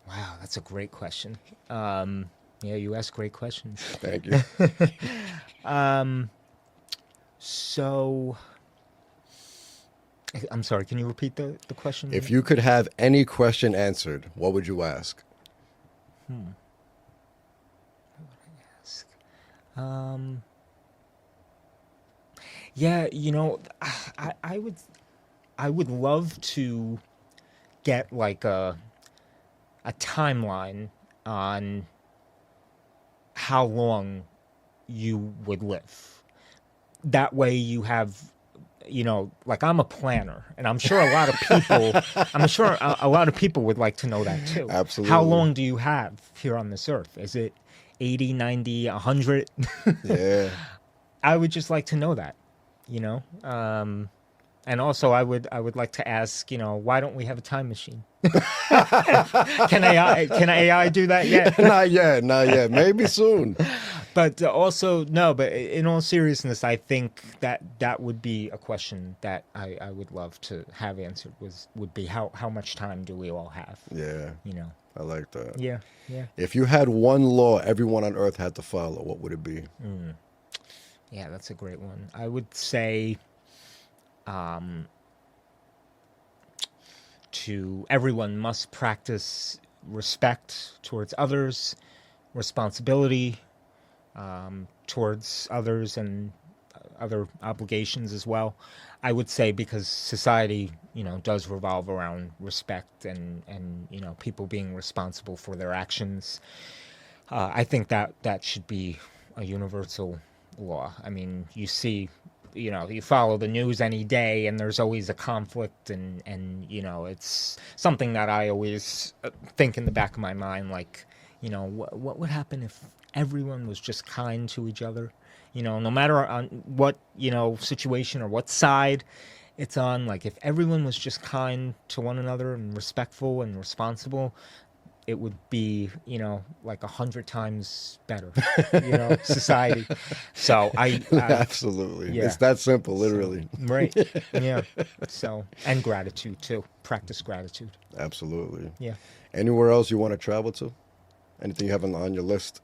Wow, that's a great question. Yeah, you ask great questions. Thank you. So, I'm sorry, can you repeat the question? If you could have any question answered, what would you ask? What would I ask? Yeah, I would love to get like a timeline on how long you would live. That way you have, like I'm a planner, and I'm sure a lot of people would like to know that too. Absolutely. How long do you have here on this earth? Is it 80, 90, 100? Yeah. I would just like to know that, and also I would like to ask, why don't we have a time machine? Can AI do that yet? Not yet. Maybe soon. But also, no, but in all seriousness, I think that would be a question that I would love to have answered would be how much time do we all have? Yeah. I like that. Yeah. If you had one law everyone on earth had to follow, what would it be? Yeah, that's a great one. I would say to everyone must practice respect towards others, responsibility towards others, and other obligations as well. I would say because society, does revolve around respect and people being responsible for their actions. I think that should be a universal law. I mean, you see, you follow the news any day, and there's always a conflict, and it's something that I always think in the back of my mind, like, what would happen if everyone was just kind to each other? No matter on what, situation or what side it's on, like if everyone was just kind to one another and respectful and responsible, it would be, like 100 times better, society. So I absolutely. Yeah. It's that simple, literally. So, right. Yeah. So, and gratitude too. Practice gratitude. Absolutely. Yeah. Anywhere else you want to travel to? Anything you have on your list?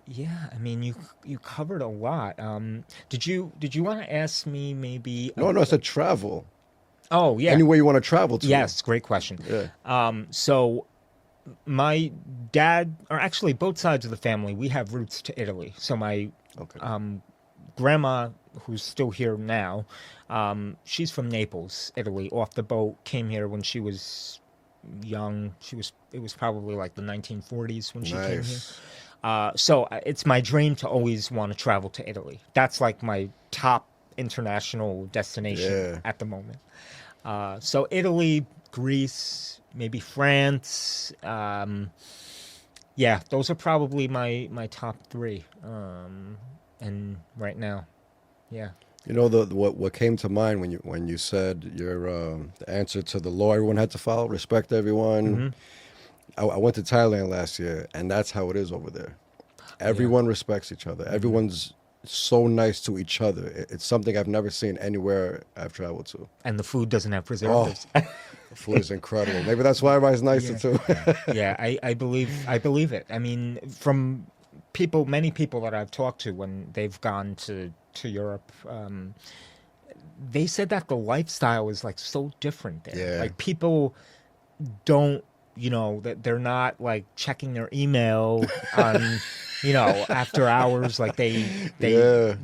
Yeah, I mean, you covered a lot. Did you want to ask me maybe? No, I said travel. Oh, yeah. Anywhere you want to travel to. Yes, great question. Yeah. So my dad, or actually both sides of the family, we have roots to Italy. So my grandma, who's still here now, she's from Naples, Italy. Off the boat, came here when she was young. It was probably like the 1940s when she came here. So it's my dream to always want to travel to Italy. That's like my top international destination at the moment. So Italy, Greece, maybe France. Yeah, those are probably my top three. And right now, yeah. You know, what came to mind when you said your the answer to the law everyone had to follow, respect everyone. I went to Thailand last year, and that's how it is over there. Everyone respects each other. Everyone's so nice to each other. It's something I've never seen anywhere I've traveled to. And the food doesn't have Oh, preservatives. the food is incredible. Maybe that's why everybody's nicer too. Yeah, I believe it. I mean, from many people that I've talked to when they've gone to Europe, they said that the lifestyle is like so different there. Yeah. Like people don't, that they're not like checking their email on, after hours. Like they're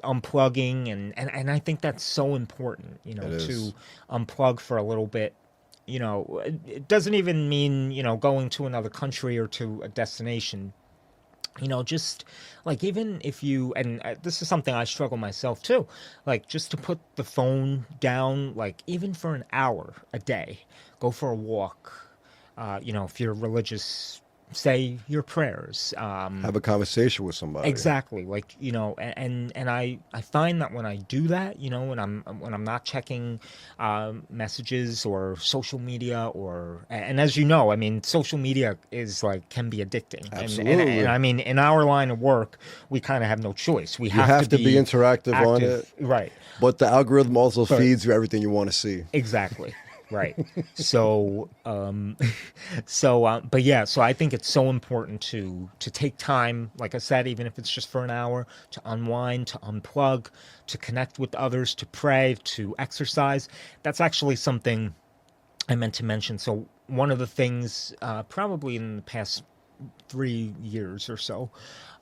unplugging, and I think that's so important, to unplug for a little bit. It doesn't even mean, going to another country or to a destination. Just like, even if you, and this is something I struggle myself too, like just to put the phone down, like even for an hour a day, go for a walk, if you're religious, say your prayers. Have a conversation with somebody. Exactly. Like, and I find that when I do that, when I'm not checking messages or social media, and as you know, I mean, social media is like, can be addicting. Absolutely. And I mean, in our line of work, we kind of have no choice. We You have to be interactive active, on it. Right. But the algorithm also feeds you everything you want to see. Exactly. Right. So, but yeah, so I think it's so important to take time, like I said, even if it's just for an hour, to unwind, to unplug, to connect with others, to pray, to exercise. That's actually something I meant to mention. So one of the things, probably in the past 3 years or so,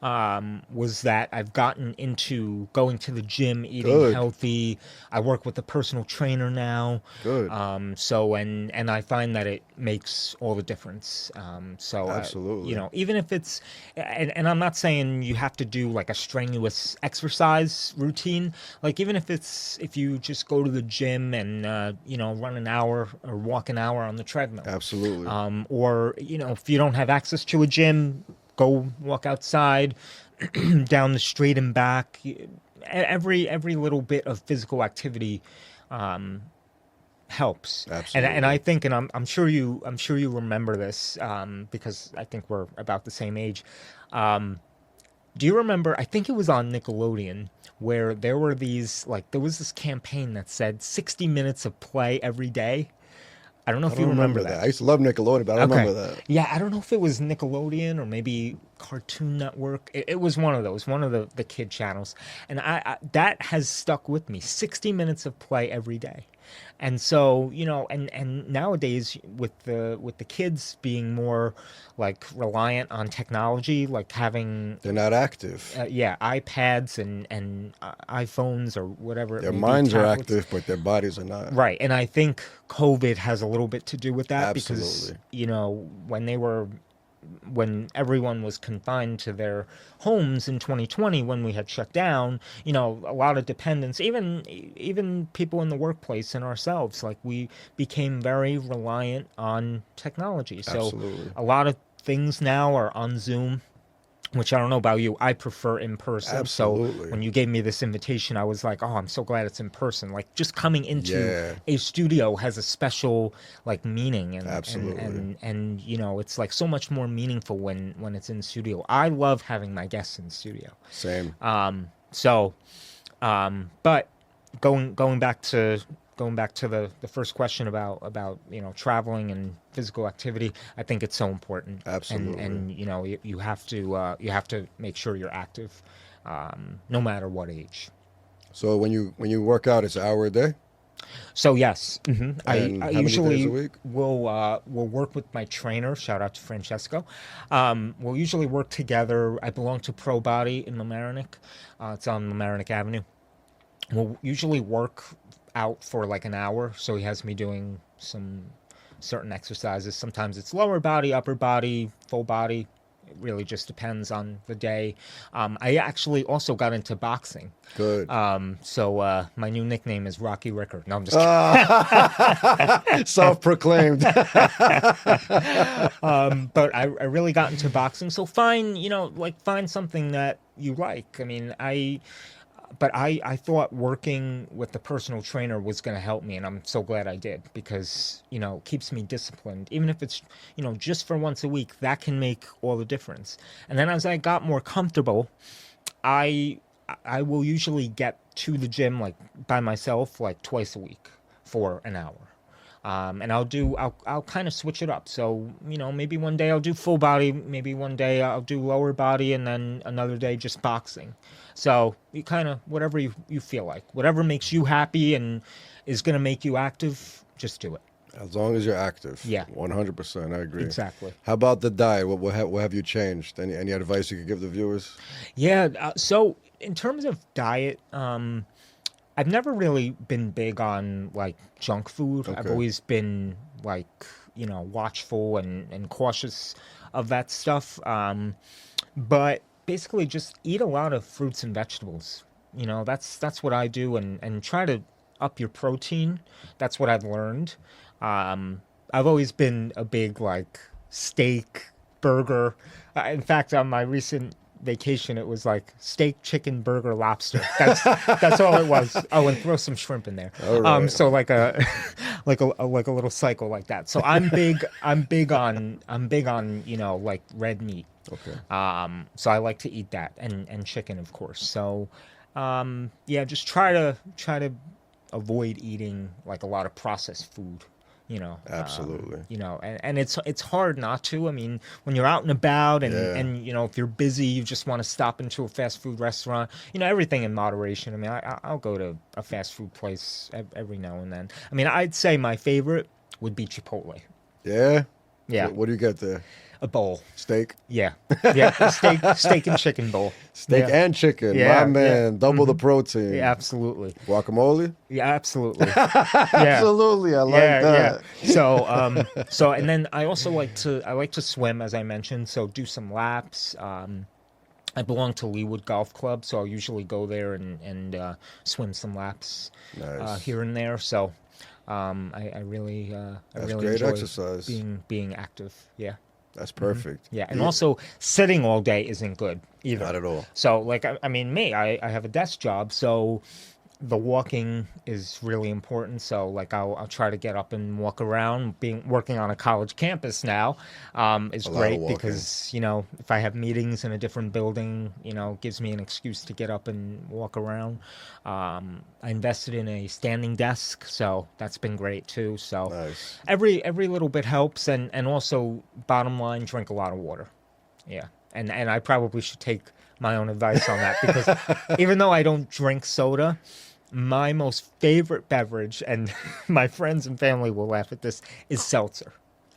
was that I've gotten into going to the gym, eating healthy. I work with a personal trainer now. Good. So and I find that it makes all the difference. So Absolutely. Even if it's, and I'm not saying you have to do like a strenuous exercise routine. Like even if you just go to the gym and run an hour or walk an hour on the treadmill. Absolutely. Or if you don't have access to a gym, go walk outside, down the street and back. Every little bit of physical activity helps. Absolutely. And I think, and I'm sure you remember this, because I think we're about the same age. Do you remember? I think it was on Nickelodeon, where there was this campaign that said 60 minutes of play every day. I don't know if you remember that. I used to love Nickelodeon, but I don't remember that. Yeah, I don't know if it was Nickelodeon or maybe Cartoon Network. It was one of those, one of the kid channels. And I that has stuck with me. 60 minutes of play every day. And so, and nowadays with the kids being more like reliant on technology, like having, They're not active. iPads and iPhones or whatever. Their minds are active, but their bodies are not. Right. And I think COVID has a little bit to do with that. Absolutely. Because, when everyone was confined to their homes in 2020, when we had shut down, a lot of dependents, even people in the workplace and ourselves, like we became very reliant on technology. So Absolutely. a lot of things now are on Zoom, which I don't know about you. I prefer in person. Absolutely. So when you gave me this invitation, I was like, oh, I'm so glad it's in person. Like just coming into a studio has a special like meaning. And, Absolutely. And it's like so much more meaningful when it's in studio. I love having my guests in studio. Same. But going back to the first question about traveling and physical activity, I think it's so important. Absolutely. And you have to make sure you're active, no matter what age. So when you work out, it's an hour a day? So yes, I how many usually days a week? will work with my trainer. Shout out to Francesco. We'll usually work together. I belong to Pro Body in Mamaroneck. It's on Mamaroneck Avenue. We'll usually work out for like an hour, so he has me doing some certain exercises. Sometimes it's lower body, upper body, full body. It really just depends on the day. I actually also got into boxing. Good. So my new nickname is Rocky Ricker. No, I'm just kidding. Self-proclaimed. But I really got into boxing. So find something that you like. I mean, but I thought working with the personal trainer was going to help me, and I'm so glad I did, because it keeps me disciplined. Even if it's just for once a week, that can make all the difference. And then as I got more comfortable, I will usually get to the gym like by myself like twice a week for an hour. And I'll kind of switch it up. So, maybe one day I'll do full body, maybe one day I'll do lower body, and then another day just boxing. So you kind of, whatever you feel like, whatever makes you happy and is going to make you active, just do it. As long as you're active. Yeah. 100%. I agree. Exactly. How about the diet? What have you changed? Any advice you could give the viewers? Yeah. So in terms of diet, I've never really been big on like junk food. Okay. I've always been like, watchful and cautious of that stuff. But basically just eat a lot of fruits and vegetables. That's what I do, and try to up your protein. That's what I've learned. I've always been a big like steak, burger. In fact, on my recent vacation, it was like steak, chicken, burger, lobster. That's all it was. Oh, and throw some shrimp in there. All right. So like a like a little cycle like that. So I'm big on like red meat. Okay. So I like to eat that, and chicken, of course. So just try to avoid eating like a lot of processed food. Absolutely. And it's hard not to. I mean, when you're out and about and if you're busy, you just want to stop into a fast food restaurant, everything in moderation. I mean, I'll go to a fast food place every now and then. I mean, I'd say my favorite would be Chipotle. Yeah? Yeah. What do you get there? A bowl. Steak? Yeah. Yeah. Steak and chicken bowl. Steak Yeah. and chicken. Yeah, My man. yeah. Double the protein. Yeah, absolutely. Guacamole? Yeah, absolutely. Absolutely. I like that. Yeah. So and then I also like to swim, as I mentioned. So do some laps. I belong to Leawood Golf Club, so I'll usually go there and swim some laps Nice. here and there. So I really That's really great enjoy exercise. being active. Yeah. That's perfect. Yeah, and also sitting all day isn't good either. Not at all. So, like, I mean, I have a desk job, so the walking is really important. So, like, I'll try to get up and walk around. Working on a college campus now is A lot of great walking. because if I have meetings in a different building, it gives me an excuse to get up and walk around. I invested in a standing desk, so that's been great too. So Nice. every little bit helps, and also bottom line, drink a lot of water. Yeah, and I probably should take my own advice on that, because even though I don't drink soda, my most favorite beverage, and my friends and family will laugh at this, is seltzer.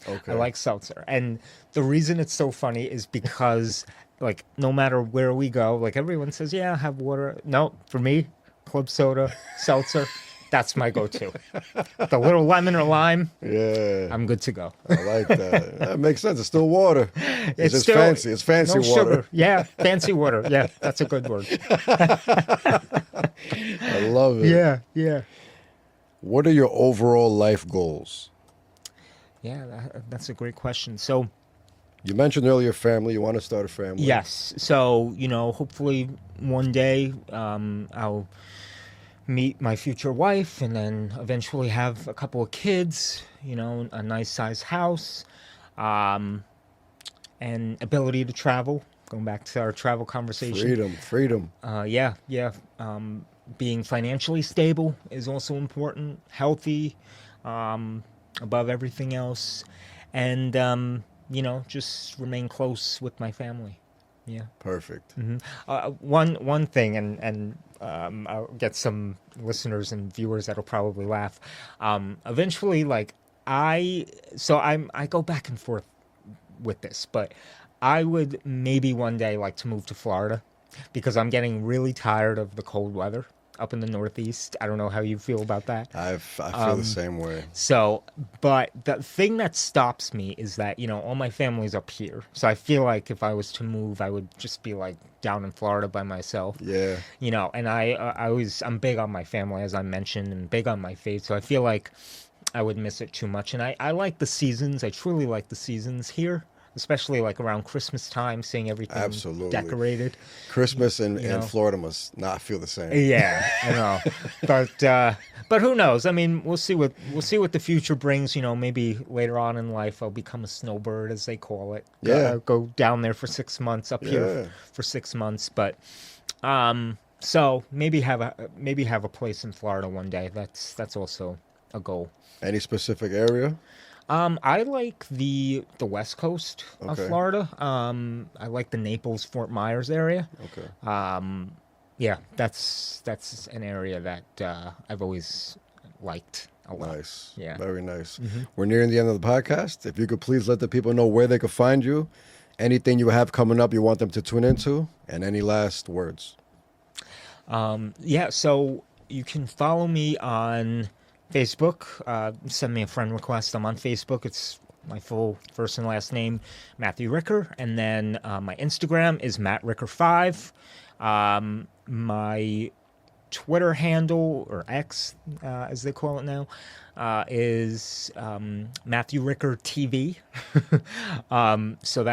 Okay. I like seltzer. And the reason it's so funny is because, like, no matter where we go, like, everyone says, yeah, have water. No, for me, club soda, seltzer, that's my go-to. The little lemon or lime, Yeah. I'm good to go. I like that. That makes sense. It's still water. It's just still- fancy. It's fancy no water. sugar. Yeah, fancy water. Yeah, that's a good word. I love it. Yeah. What are your overall life goals? Yeah, that's a great question. So, You mentioned earlier family. You want to start a family. yes. So, hopefully one day I'll meet my future wife, and then eventually have a couple of kids, a nice sized house, and ability to travel. Going back to our travel conversation. Freedom. Yeah. Being financially stable is also important. Healthy, above everything else. And, just remain close with my family. Yeah. Perfect. One thing, and I'll get some listeners and viewers that'll probably laugh. Eventually, like I go back and forth with this, but I would maybe one day like to move to Florida, because I'm getting really tired of the cold weather up in the Northeast. I don't know how you feel about that. I feel the same way. So, but the thing that stops me is that, all my family's up here. So I feel like if I was to move, I would just be like down in Florida by myself. Yeah. And I'm big on my family, as I mentioned, and big on my faith. So I feel like I would miss it too much. And I like the seasons. I truly like the seasons here. especially like around Christmas time, seeing everything Absolutely. decorated. Christmas in know. Florida must not feel the same. Yeah, I know, but who knows? I mean, we'll see what the future brings. Maybe later on in life, I'll become a snowbird, as they call it. Yeah. Go down there for 6 months, up here for 6 months, but so maybe have a place in Florida one day. That's also a goal. Any specific area? I like the West Coast of Okay. Florida. I like the Naples, Fort Myers area. Okay. Yeah, that's an area that I've always liked a lot. Nice. Yeah. Very nice. We're nearing the end of the podcast. If you could please let the people know where they could find you, anything you have coming up you want them to tune into, and any last words. Yeah, so you can follow me on Facebook. Send me a friend request. I'm on Facebook. It's my full first and last name, Mathew Ricker. And then my Instagram is MattRicker5. My Twitter handle, or X, as they call it now, is Mathew Ricker TV. So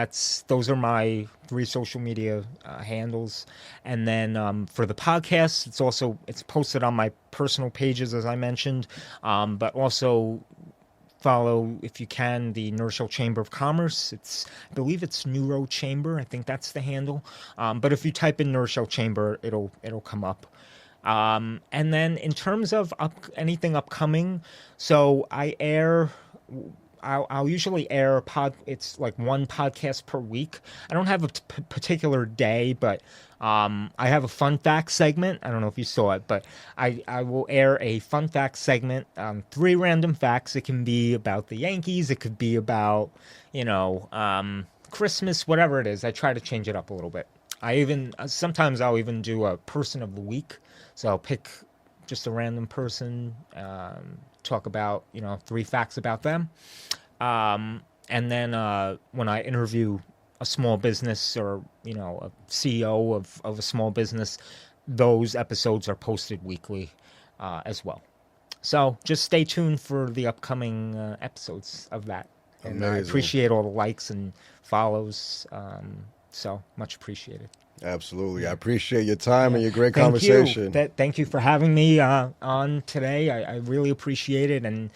those are my 3 social media handles. And then for the podcast, it's posted on my personal pages, as I mentioned, but also follow, if you can, the Rochelle Chamber of Commerce. I believe it's Neuro Chamber. I think that's the handle. But if you type in Rochelle Chamber, it'll come up. And then in terms of anything upcoming, so I'll usually air it's like 1 podcast per week. I don't have a particular day, but I have a fun fact segment. I don't know if you saw it, but I will air a fun fact segment, 3 random facts. It can be about the Yankees. It could be about, Christmas, whatever it is. I try to change it up a little bit. Sometimes I'll even do a person of the week. So I'll pick just a random person, talk about, 3 facts about them. And then when I interview a small business or, a CEO of a small business, those episodes are posted weekly as well. So just stay tuned for the upcoming episodes of that. And I appreciate all the likes and follows. So much appreciated. Absolutely. I appreciate your time and your great conversation. Thank you for having me on today. I really appreciate it. And,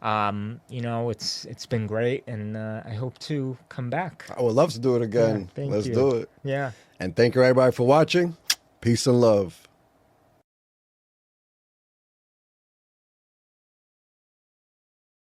it's been great. And I hope to come back. I would love to do it again. Yeah, Let's do it. Yeah. And thank you, everybody, for watching. Peace and love.